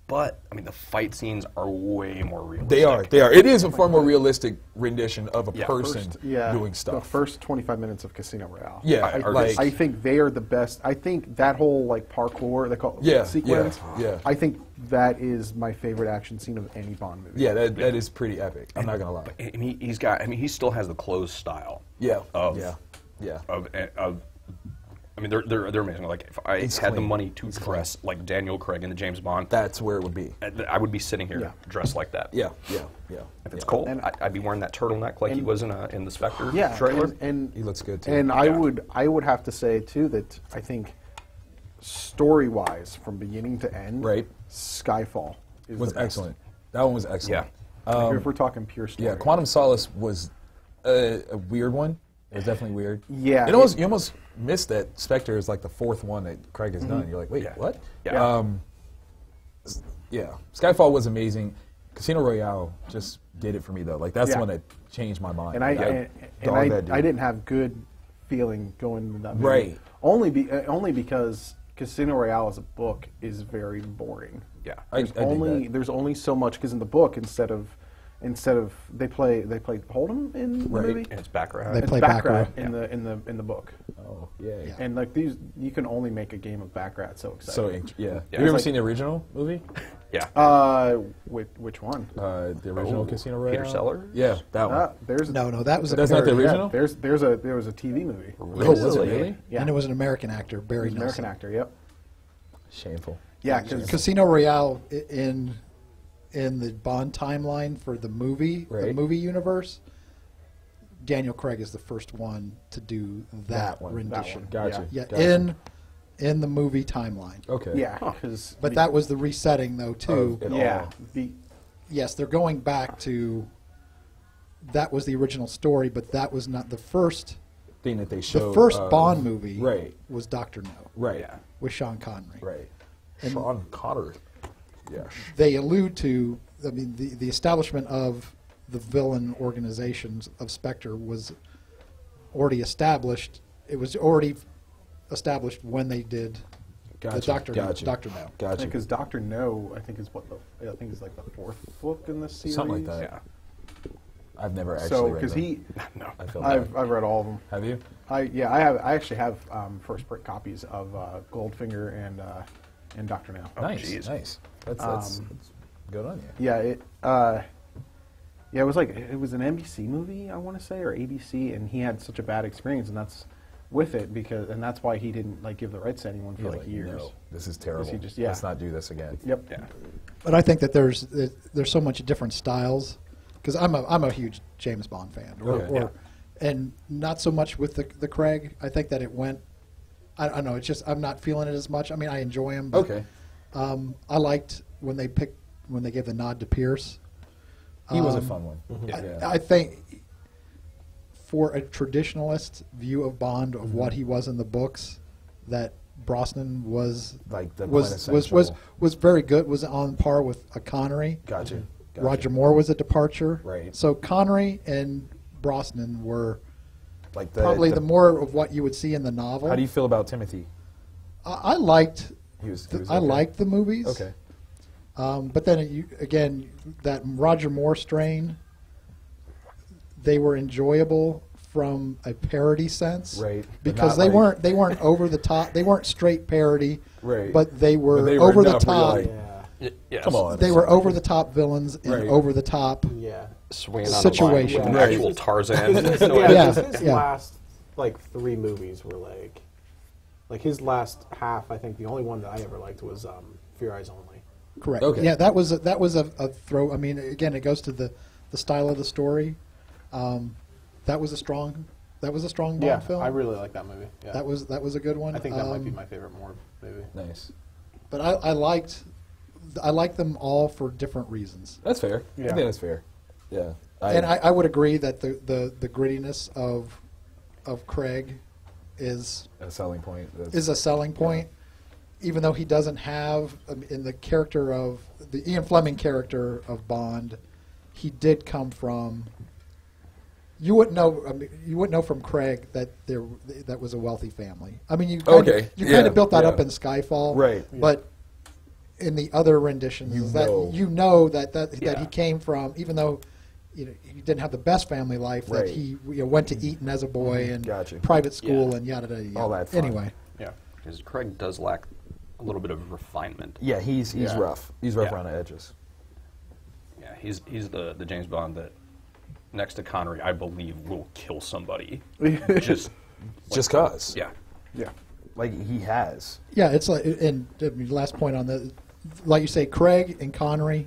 [SPEAKER 1] But I mean, the fight scenes are way more realistic.
[SPEAKER 3] They are. It is a far more realistic rendition of a
[SPEAKER 1] Yeah.
[SPEAKER 3] person doing
[SPEAKER 2] The
[SPEAKER 3] stuff.
[SPEAKER 2] first 25 minutes of Casino Royale.
[SPEAKER 3] Yeah,
[SPEAKER 2] I think they are the best. I think that whole like parkour they call it sequence.
[SPEAKER 3] yeah.
[SPEAKER 2] I think that is my favorite action scene of any Bond movie.
[SPEAKER 3] Yeah, that is pretty epic. I'm not gonna lie.
[SPEAKER 1] I mean, he still has the clothes style.
[SPEAKER 3] Yeah.
[SPEAKER 1] Of,
[SPEAKER 3] Yeah.
[SPEAKER 1] I mean, they're amazing. Like, if I
[SPEAKER 3] It's
[SPEAKER 1] had the
[SPEAKER 3] clean.
[SPEAKER 1] money to dress like Daniel Craig in the James Bond,
[SPEAKER 3] That's where it would be.
[SPEAKER 1] I would be sitting here
[SPEAKER 2] Yeah.
[SPEAKER 1] dressed like that.
[SPEAKER 3] Yeah.
[SPEAKER 1] If it's cold,
[SPEAKER 2] And-
[SPEAKER 1] I'd be wearing that turtleneck like he was in the Spectre
[SPEAKER 2] Yeah,
[SPEAKER 1] trailer.
[SPEAKER 2] and
[SPEAKER 3] He looks good too.
[SPEAKER 2] And I would have to say too that I think story-wise, from beginning to end,
[SPEAKER 3] Right.
[SPEAKER 2] Skyfall is
[SPEAKER 3] was
[SPEAKER 2] the best.
[SPEAKER 3] excellent. That one was excellent.
[SPEAKER 2] Like, if we're talking pure story.
[SPEAKER 3] Yeah, Quantum Solace was a weird one. It was definitely weird.
[SPEAKER 2] Yeah,
[SPEAKER 3] you almost missed that Spectre is like the fourth one that Craig has done. You're like, wait,
[SPEAKER 1] Yeah.
[SPEAKER 3] what?
[SPEAKER 1] Yeah.
[SPEAKER 3] Yeah. Skyfall was amazing. Casino Royale just did it for me though. Like that's
[SPEAKER 2] Yeah.
[SPEAKER 3] the one that changed my mind.
[SPEAKER 2] And I
[SPEAKER 3] Dog that dude.
[SPEAKER 2] I didn't have good feeling going into that movie.
[SPEAKER 3] Right.
[SPEAKER 2] Only because Casino Royale as a book is very boring.
[SPEAKER 1] Yeah.
[SPEAKER 3] I dig that.
[SPEAKER 2] There's only so much because in the book instead of they play Hold'em in the
[SPEAKER 3] Right.
[SPEAKER 2] movie.
[SPEAKER 1] And it's Baccarat.
[SPEAKER 4] They
[SPEAKER 2] It's
[SPEAKER 4] play
[SPEAKER 2] Baccarat
[SPEAKER 4] Baccarat.
[SPEAKER 2] in the book.
[SPEAKER 3] Oh yeah.
[SPEAKER 2] And like these, you can only make a game of Baccarat so
[SPEAKER 3] So
[SPEAKER 2] exciting.
[SPEAKER 3] yeah.
[SPEAKER 1] Yeah.
[SPEAKER 3] Have you ever
[SPEAKER 2] Like-
[SPEAKER 3] seen the original movie?
[SPEAKER 1] Yeah.
[SPEAKER 2] Which one?
[SPEAKER 3] The original Casino Royale.
[SPEAKER 1] Peter Sellers?
[SPEAKER 3] Yeah, that one.
[SPEAKER 2] There's
[SPEAKER 4] No, that was a
[SPEAKER 3] That's not the
[SPEAKER 4] parody.
[SPEAKER 3] original?
[SPEAKER 2] there was a TV movie.
[SPEAKER 3] Oh, was it
[SPEAKER 1] Really?
[SPEAKER 3] really?
[SPEAKER 2] Yeah.
[SPEAKER 4] And it was an American actor, Barry
[SPEAKER 2] He's an American
[SPEAKER 4] Nelson.
[SPEAKER 2] actor. Yep.
[SPEAKER 3] Shameful.
[SPEAKER 2] Yeah, because
[SPEAKER 4] Casino Royale in the Bond timeline for the movie universe, Daniel Craig is the first one to do that
[SPEAKER 3] one.
[SPEAKER 4] rendition.
[SPEAKER 3] Gotcha.
[SPEAKER 4] Yeah,
[SPEAKER 3] Gotcha.
[SPEAKER 4] in the movie timeline.
[SPEAKER 3] Okay.
[SPEAKER 2] yeah, because
[SPEAKER 4] But that was the resetting though too.
[SPEAKER 3] Of it
[SPEAKER 2] yeah,
[SPEAKER 3] all.
[SPEAKER 4] Yes, they're going back to that was the original story, but that was not the first.
[SPEAKER 3] Thing that they showed.
[SPEAKER 4] The first Bond movie
[SPEAKER 3] Right.
[SPEAKER 4] was Dr. No
[SPEAKER 3] Right.
[SPEAKER 1] Yeah.
[SPEAKER 4] with Sean Connery.
[SPEAKER 3] Right.
[SPEAKER 4] And-
[SPEAKER 3] Sean Connery. Yeah.
[SPEAKER 4] They allude to, I mean, the establishment of the villain organizations of Spectre was already established. It was already established when they did
[SPEAKER 3] Gotcha.
[SPEAKER 4] the Doctor
[SPEAKER 3] Gotcha.
[SPEAKER 4] No.
[SPEAKER 3] Gotcha.
[SPEAKER 2] because Doctor No, I think is like the fourth book in the series.
[SPEAKER 3] Something like that.
[SPEAKER 1] Yeah.
[SPEAKER 3] I've never actually
[SPEAKER 2] So
[SPEAKER 3] read
[SPEAKER 2] because
[SPEAKER 3] them.
[SPEAKER 1] No.
[SPEAKER 3] I feel
[SPEAKER 2] I've
[SPEAKER 3] bad.
[SPEAKER 2] read all of them.
[SPEAKER 3] Have you?
[SPEAKER 2] I actually have first print copies of Goldfinger and Doctor Now.
[SPEAKER 3] Nice,
[SPEAKER 1] geez.
[SPEAKER 3] nice. That's good on you.
[SPEAKER 2] Yeah, it was like it was an NBC movie, I want to say, or ABC, and he had such a bad experience, and that's with it and that's why he didn't like give the rights to anyone for
[SPEAKER 3] You're
[SPEAKER 2] like
[SPEAKER 3] like,
[SPEAKER 2] years.
[SPEAKER 3] no, this is terrible.
[SPEAKER 2] he just- yeah.
[SPEAKER 3] Let's not do this again.
[SPEAKER 2] Yep.
[SPEAKER 1] Yeah.
[SPEAKER 4] But I think that there's so much different styles because I'm a huge James Bond fan,
[SPEAKER 3] Okay.
[SPEAKER 4] and not so much with the Craig. I think that it went. I don't know. It's just I'm not feeling it as much. I mean, I enjoy him. But,
[SPEAKER 3] Okay.
[SPEAKER 4] I liked when they gave the nod to Pierce.
[SPEAKER 3] He was a fun one.
[SPEAKER 4] I think for a traditionalist view of Bond of what he was in the books, that Brosnan was
[SPEAKER 3] Like the
[SPEAKER 4] was
[SPEAKER 3] quintessential-
[SPEAKER 4] very good. Was on par with a Connery.
[SPEAKER 3] Gotcha.
[SPEAKER 4] Roger Moore was a departure.
[SPEAKER 3] Right.
[SPEAKER 4] So Connery and Brosnan were
[SPEAKER 3] Like
[SPEAKER 4] probably the more of what you would see in the novel.
[SPEAKER 3] How do you feel about Timothy?
[SPEAKER 4] I liked.
[SPEAKER 3] He was
[SPEAKER 4] I
[SPEAKER 3] okay.
[SPEAKER 4] liked the movies.
[SPEAKER 3] Okay.
[SPEAKER 4] But then again, that Roger Moore strain, they were enjoyable from a parody sense,
[SPEAKER 3] Right. But
[SPEAKER 4] Because
[SPEAKER 3] not like-
[SPEAKER 4] they weren't over the top. They weren't straight parody,
[SPEAKER 3] Right.
[SPEAKER 4] But they were,
[SPEAKER 3] But they were
[SPEAKER 4] over the
[SPEAKER 3] enough where you're
[SPEAKER 4] top.
[SPEAKER 3] like,
[SPEAKER 1] Yes.
[SPEAKER 3] Come on.
[SPEAKER 4] They were over the top villains and
[SPEAKER 3] Right.
[SPEAKER 4] over the top.
[SPEAKER 5] Yeah.
[SPEAKER 1] Swinging on
[SPEAKER 4] Situation.
[SPEAKER 1] a vine with
[SPEAKER 3] Right.
[SPEAKER 1] an actual Tarzan.
[SPEAKER 4] Yeah.
[SPEAKER 5] His
[SPEAKER 4] Yeah.
[SPEAKER 5] last like 3 movies were like his last half. I think the only one that I ever liked was Fear Eyes Only.
[SPEAKER 4] Correct.
[SPEAKER 3] Okay.
[SPEAKER 4] Yeah, that was a throw. I mean, again, it goes to the style of the story. That was a strong Bond
[SPEAKER 5] Yeah,
[SPEAKER 4] film.
[SPEAKER 5] I really like that movie. Yeah.
[SPEAKER 4] that was a good one.
[SPEAKER 5] I think that might be my favorite more movie.
[SPEAKER 3] Nice.
[SPEAKER 4] But I liked them all for different reasons.
[SPEAKER 3] That's fair. I
[SPEAKER 2] Yeah.
[SPEAKER 3] think that's fair. Yeah.
[SPEAKER 4] And I would agree that the grittiness of Craig is
[SPEAKER 3] a selling point.
[SPEAKER 4] is a selling point, even though he doesn't have in the character of the Ian Fleming character of Bond, he did come from. You wouldn't know. I mean, you wouldn't know from Craig that that was a wealthy family. I mean, you kind of built that up in Skyfall,
[SPEAKER 3] Right.
[SPEAKER 4] But in the other renditions, you know that he came from, even though he didn't have the best family life, that
[SPEAKER 3] Right.
[SPEAKER 4] he went to Eton as a boy and
[SPEAKER 3] Gotcha.
[SPEAKER 4] private school
[SPEAKER 1] Yeah.
[SPEAKER 4] and yada yada. Yada.
[SPEAKER 3] All that fun.
[SPEAKER 4] Anyway,
[SPEAKER 1] Yeah, because Craig does lack a little bit of refinement.
[SPEAKER 3] Yeah, he's
[SPEAKER 1] Yeah.
[SPEAKER 3] rough. He's rough
[SPEAKER 1] Yeah.
[SPEAKER 3] around the edges.
[SPEAKER 1] Yeah, he's the James Bond that next to Connery, I believe, will kill somebody. Just
[SPEAKER 3] cause.
[SPEAKER 1] yeah,
[SPEAKER 2] Yeah.
[SPEAKER 3] Like he has.
[SPEAKER 4] yeah, it's like, and last point on that, like you say, Craig and Connery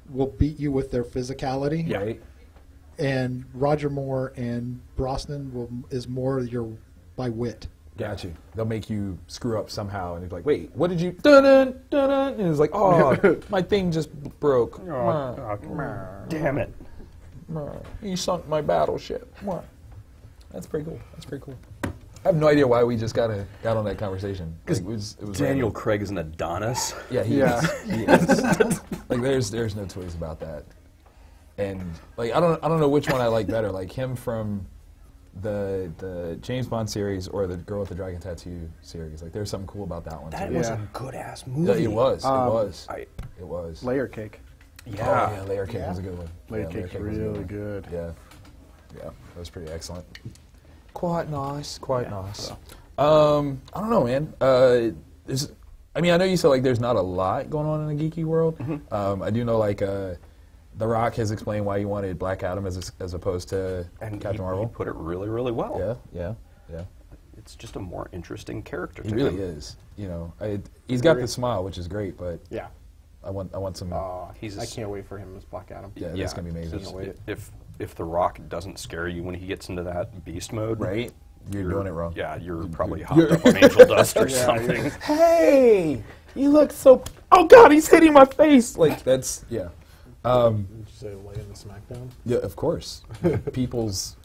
[SPEAKER 4] will beat you with their physicality.
[SPEAKER 1] Yeah.
[SPEAKER 3] Right.
[SPEAKER 4] And Roger Moore and Brosnan is more by wit.
[SPEAKER 3] Got you. They'll make you screw up somehow, and you're like, "Wait, what did you?" Dun dun dun, and it's like, "Oh, my thing just broke.
[SPEAKER 1] damn it.
[SPEAKER 3] You sunk my battleship." That's pretty cool. That's pretty cool. I have no idea why we just got on that conversation. Like, it was
[SPEAKER 1] Daniel
[SPEAKER 3] like,
[SPEAKER 1] Craig is an Adonis.
[SPEAKER 3] yeah, he
[SPEAKER 2] Yeah.
[SPEAKER 3] is. He is. Like there's no two ways about that. And like I don't know which one I like better, like him from the James Bond series or the Girl with the Dragon Tattoo series. Like there's something cool about that one
[SPEAKER 1] That
[SPEAKER 3] too.
[SPEAKER 1] was
[SPEAKER 2] Yeah.
[SPEAKER 1] a good ass
[SPEAKER 3] Yeah,
[SPEAKER 1] movie.
[SPEAKER 3] it was.
[SPEAKER 1] I-
[SPEAKER 3] It was.
[SPEAKER 2] Layer Cake.
[SPEAKER 1] Yeah.
[SPEAKER 3] Oh, yeah, Layer Cake was a good one.
[SPEAKER 2] Layer
[SPEAKER 3] Yeah,
[SPEAKER 2] Cake's
[SPEAKER 3] was a
[SPEAKER 2] really
[SPEAKER 3] one.
[SPEAKER 2] good.
[SPEAKER 3] Yeah. Yeah, that was pretty excellent. Quite nice. Quite nice.
[SPEAKER 1] so.
[SPEAKER 3] I don't know, man. I know you said like there's not a lot going on in the geeky world. I do know like The Rock has explained why he wanted Black Adam as opposed to
[SPEAKER 1] And
[SPEAKER 3] Captain
[SPEAKER 1] he
[SPEAKER 3] Marvel.
[SPEAKER 1] put it really, really well.
[SPEAKER 3] Yeah.
[SPEAKER 1] It's just a more interesting character.
[SPEAKER 3] He
[SPEAKER 1] to
[SPEAKER 3] really
[SPEAKER 1] him.
[SPEAKER 3] is. He's got the smile, which is great, but
[SPEAKER 5] Yeah.
[SPEAKER 3] I want some.
[SPEAKER 1] He's
[SPEAKER 5] I can't wait for him as Black Adam.
[SPEAKER 3] Yeah, that's gonna be amazing.
[SPEAKER 1] just
[SPEAKER 5] Wait.
[SPEAKER 1] If The Rock doesn't scare you when he gets into that beast mode,
[SPEAKER 3] Right? You're doing it wrong.
[SPEAKER 1] Yeah, you're probably hopped up on angel dust or
[SPEAKER 2] Yeah,
[SPEAKER 1] something.
[SPEAKER 3] Hey, you look so. Oh God, he's hitting my face. Like that's yeah.
[SPEAKER 5] Did you say Lay in the SmackDown?
[SPEAKER 3] Yeah, of course. People's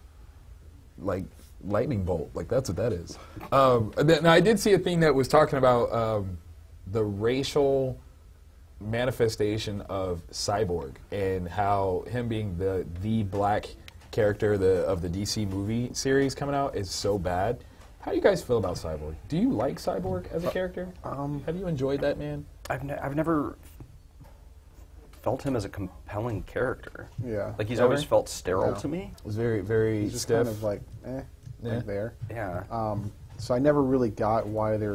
[SPEAKER 3] like lightning bolt. Like that's what that is. And then I did see a thing that was talking about the racial manifestation of Cyborg and how him being the black character of the DC movie series coming out is so bad. How do you guys feel about Cyborg? Do you like Cyborg as a character? Have you enjoyed that man?
[SPEAKER 1] I've never felt him as a compelling character.
[SPEAKER 2] Yeah.
[SPEAKER 1] Like he's
[SPEAKER 3] Ever?
[SPEAKER 1] always felt sterile
[SPEAKER 2] Yeah.
[SPEAKER 1] to me.
[SPEAKER 3] It was very, very
[SPEAKER 2] He's just
[SPEAKER 3] stiff.
[SPEAKER 2] kind of like,
[SPEAKER 3] Yeah.
[SPEAKER 2] like there.
[SPEAKER 1] Yeah.
[SPEAKER 2] So I never really got why they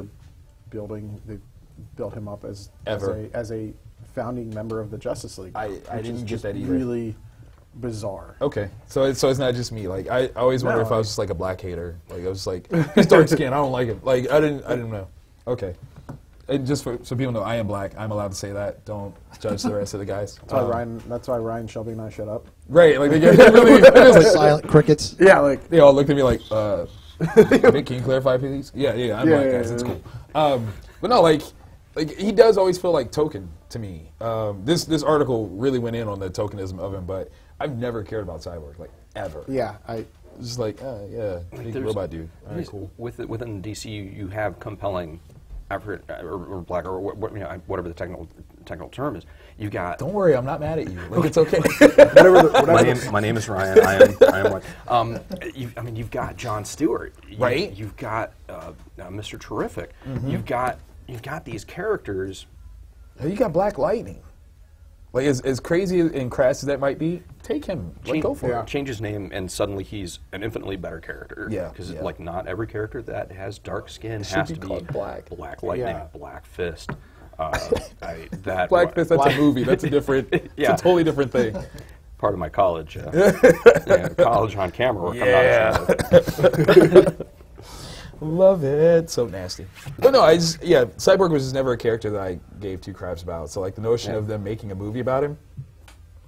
[SPEAKER 2] built him up as
[SPEAKER 3] Ever.
[SPEAKER 2] as a founding member of the Justice League.
[SPEAKER 3] I
[SPEAKER 2] which
[SPEAKER 3] didn't
[SPEAKER 2] is
[SPEAKER 3] get
[SPEAKER 2] just
[SPEAKER 3] that either.
[SPEAKER 2] Really bizarre.
[SPEAKER 3] Okay, so it's not just me. Like I always wonder
[SPEAKER 2] No,
[SPEAKER 3] if I was just like a black hater. Like I was like, he's dark skin. I don't like him. Like I didn't know. Okay, and just so people know, I am black. I'm allowed to say that. Don't judge the rest of the guys.
[SPEAKER 2] That's why Ryan, Shelby, and I shut up.
[SPEAKER 3] Right, like they get really. It was like,
[SPEAKER 4] Silent crickets.
[SPEAKER 2] Yeah, like
[SPEAKER 3] they all looked at me like, Vic, can you clarify, please? Yeah, I'm
[SPEAKER 2] Yeah,
[SPEAKER 3] black,
[SPEAKER 2] yeah,
[SPEAKER 3] guys.
[SPEAKER 2] yeah,
[SPEAKER 3] It's
[SPEAKER 2] yeah.
[SPEAKER 3] cool. But no, like he does always feel like token to me. This article really went in on the tokenism of him, but I've never cared about Cyborg, like ever.
[SPEAKER 2] yeah,
[SPEAKER 3] It's just like, yeah, big robot dude. All right, cool.
[SPEAKER 1] Within DC, you have compelling African or black or whatever the technical term is. You got.
[SPEAKER 3] Don't worry, I'm not mad at you. Like it's okay.
[SPEAKER 1] My name is Ryan. I am white. You've got Jon Stewart.
[SPEAKER 3] Right.
[SPEAKER 1] You've got Mr. Terrific. You've got these characters.
[SPEAKER 3] You got Black Lightning. Like as crazy and crass as that might be, take him. Like, go for it.
[SPEAKER 1] Change his name, and suddenly he's an infinitely better character.
[SPEAKER 3] Yeah,
[SPEAKER 1] because
[SPEAKER 3] yeah.
[SPEAKER 1] like not every character that has dark skin
[SPEAKER 3] should
[SPEAKER 1] has
[SPEAKER 3] be
[SPEAKER 1] to be
[SPEAKER 3] called Black.
[SPEAKER 1] Black Lightning,
[SPEAKER 2] Yeah.
[SPEAKER 1] Black Fist. That
[SPEAKER 3] Black Fist, that's a movie. That's a different.
[SPEAKER 1] Yeah.
[SPEAKER 3] It's a totally different thing.
[SPEAKER 1] part of my college. College on camera work.
[SPEAKER 3] Yeah. Love it. So nasty. But no, Cyborg was just never a character that I gave two craps about. So like the notion of them making a movie about him,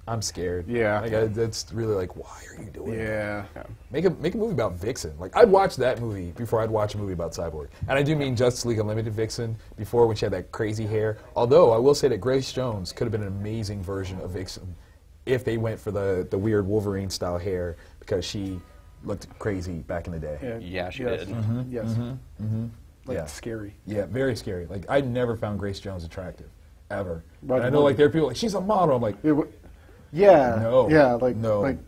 [SPEAKER 3] I'm scared.
[SPEAKER 2] Yeah.
[SPEAKER 3] Like that's really like, why are you doing that?
[SPEAKER 2] Yeah.
[SPEAKER 3] Make a movie about Vixen. Like I'd watch that movie before I'd watch a movie about Cyborg. And I do mean Justice League Unlimited Vixen before, when she had that crazy hair. Although I will say that Grace Jones could have been an amazing version of Vixen if they went for the weird Wolverine style hair, because she looked crazy back in the day.
[SPEAKER 1] Yeah, she
[SPEAKER 2] yes.
[SPEAKER 1] did.
[SPEAKER 2] Yes. Like
[SPEAKER 3] Yeah.
[SPEAKER 2] scary.
[SPEAKER 3] Yeah, very scary. Like I never found Grace Jones attractive, ever.
[SPEAKER 2] But
[SPEAKER 3] And I know like there are people like, she's a model. I'm like,
[SPEAKER 2] Yeah.
[SPEAKER 3] No.
[SPEAKER 2] Yeah. Like
[SPEAKER 3] No.
[SPEAKER 2] like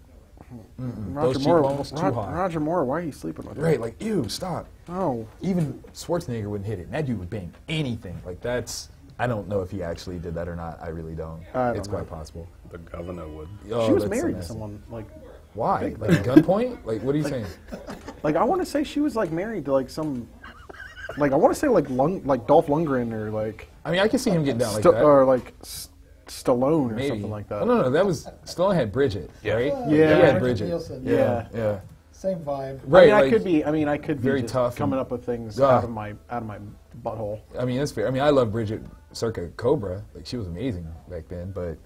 [SPEAKER 3] those
[SPEAKER 2] Roger Moore.
[SPEAKER 3] cheekbones, too hot.
[SPEAKER 2] Roger Moore. Why are you sleeping with her?
[SPEAKER 3] right, like ew, stop.
[SPEAKER 2] Oh.
[SPEAKER 3] Even Schwarzenegger wouldn't hit it. And that dude would bang anything. Like that's. I don't know if he actually did that or not. I really don't.
[SPEAKER 2] I don't
[SPEAKER 3] It's
[SPEAKER 2] know.
[SPEAKER 3] quite possible.
[SPEAKER 1] The governor would.
[SPEAKER 3] Oh,
[SPEAKER 2] She was
[SPEAKER 3] that's so
[SPEAKER 2] married to
[SPEAKER 3] nasty.
[SPEAKER 2] someone like.
[SPEAKER 3] Why? Like at gunpoint? Like what are you saying?
[SPEAKER 2] Like I want to say she was like married to like some. Like I want to say like Dolph Lundgren or like.
[SPEAKER 3] I mean, I can see him getting down like that.
[SPEAKER 2] Or like Stallone or
[SPEAKER 3] Maybe.
[SPEAKER 2] something like that.
[SPEAKER 3] Oh, no, that was Stallone had Bridget,
[SPEAKER 1] Yeah.
[SPEAKER 3] right?
[SPEAKER 2] Yeah.
[SPEAKER 3] he had
[SPEAKER 2] Richard
[SPEAKER 3] Bridget.
[SPEAKER 4] Nielsen,
[SPEAKER 3] Yeah, yeah.
[SPEAKER 4] Same vibe.
[SPEAKER 3] Right.
[SPEAKER 2] I
[SPEAKER 3] like,
[SPEAKER 2] mean, I could be
[SPEAKER 3] very
[SPEAKER 2] just
[SPEAKER 3] tough
[SPEAKER 2] coming
[SPEAKER 3] and-
[SPEAKER 2] up with things
[SPEAKER 3] Ah.
[SPEAKER 2] out of my butthole.
[SPEAKER 3] I mean, that's fair. I mean, I love Bridget circa Cobra. Like she was amazing back then, but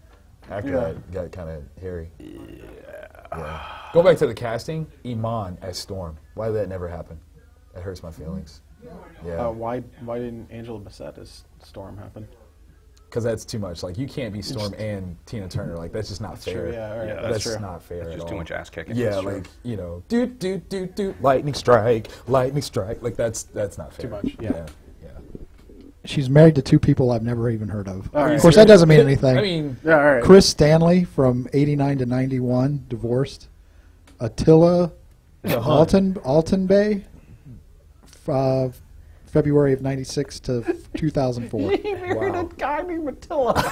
[SPEAKER 3] after
[SPEAKER 2] Yeah.
[SPEAKER 3] that, got kind of hairy. Yeah. Go back to the casting. Iman as Storm. Why did that never happen? That hurts my feelings. Yeah.
[SPEAKER 2] Why didn't Angela Bassett as Storm happen?
[SPEAKER 3] Because that's too much. Like you can't be Storm and Tina Turner. Like that's just not fair.
[SPEAKER 2] True, yeah, all right,
[SPEAKER 1] Yeah,
[SPEAKER 3] that's
[SPEAKER 2] that's true.
[SPEAKER 3] just not fair
[SPEAKER 1] Just
[SPEAKER 3] at
[SPEAKER 1] too
[SPEAKER 3] all.
[SPEAKER 1] much ass kicking.
[SPEAKER 3] Yeah,
[SPEAKER 1] That's true.
[SPEAKER 3] like doot, lightning strike. Like that's not fair.
[SPEAKER 2] Too much, yeah.
[SPEAKER 3] yeah.
[SPEAKER 4] She's married to two people I've never even heard of.
[SPEAKER 2] All right.
[SPEAKER 4] Of course, that doesn't mean anything.
[SPEAKER 3] I mean,
[SPEAKER 2] Yeah, all right.
[SPEAKER 4] Chris Stanley from '89 to '91, divorced. Attila Alton Bay, February of '96 to 2004.
[SPEAKER 2] He married
[SPEAKER 3] Wow.
[SPEAKER 2] a guy named Attila.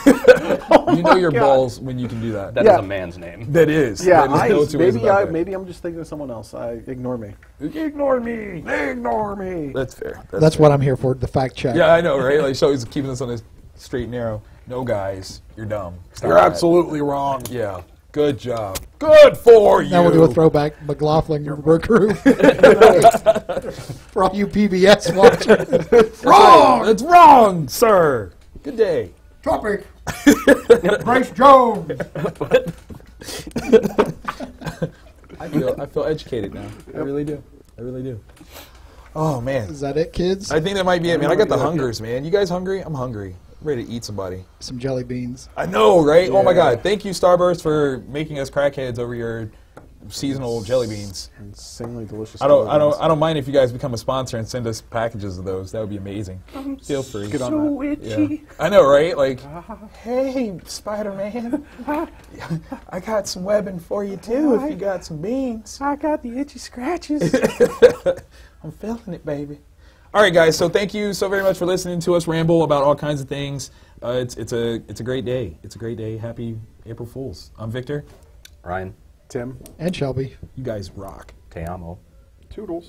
[SPEAKER 3] you know your balls when you can do that.
[SPEAKER 1] That is
[SPEAKER 2] Yeah.
[SPEAKER 1] a man's name.
[SPEAKER 3] That is.
[SPEAKER 2] Yeah,
[SPEAKER 3] That is no two ways about that.
[SPEAKER 2] maybe I'm just thinking of someone else. Ignore me. Ignore me. Ignore me.
[SPEAKER 3] That's fair.
[SPEAKER 4] That's
[SPEAKER 3] fair.
[SPEAKER 4] what I'm here for, the fact check.
[SPEAKER 3] Yeah, I know, right? Like, so he's keeping us on this straight and narrow. No, guys, you're dumb. Stop
[SPEAKER 2] You're
[SPEAKER 3] that.
[SPEAKER 2] absolutely wrong.
[SPEAKER 3] Yeah. Good job. Good for you.
[SPEAKER 4] Now we'll do a throwback McLaughlin crew. For all you PBS watchers.
[SPEAKER 3] Wrong. That's wrong, sir. Good day.
[SPEAKER 4] Topic. Bryce Jones.
[SPEAKER 3] I feel educated now. I really do. I really do. Oh man.
[SPEAKER 4] Is that it, kids?
[SPEAKER 3] I think that might be it, man. I got the hungers, man. You guys hungry? I'm hungry. I'm ready to eat somebody.
[SPEAKER 4] Some jelly beans.
[SPEAKER 3] I know, right? Oh my
[SPEAKER 2] Yeah.
[SPEAKER 3] God! Thank you, Starburst, for making us crackheads over your seasonal jelly beans.
[SPEAKER 2] Insanely delicious.
[SPEAKER 3] I don't mind if you guys become a sponsor and send us packages of those. That would be amazing. Feel free.
[SPEAKER 2] Get on
[SPEAKER 1] So
[SPEAKER 2] that.
[SPEAKER 1] itchy.
[SPEAKER 3] Yeah. I know, right? Like, hey, Spider-Man, I got some webbing for you too. If you got some beans,
[SPEAKER 2] I got the itchy scratches.
[SPEAKER 3] I'm feeling it, baby. All right, guys, so thank you so very much for listening to us ramble about all kinds of things. It's a great day. It's a great day. Happy April Fools. I'm Victor.
[SPEAKER 1] Ryan,
[SPEAKER 2] Tim.
[SPEAKER 4] And Shelby.
[SPEAKER 3] You guys rock.
[SPEAKER 1] te amo.
[SPEAKER 2] Toodles.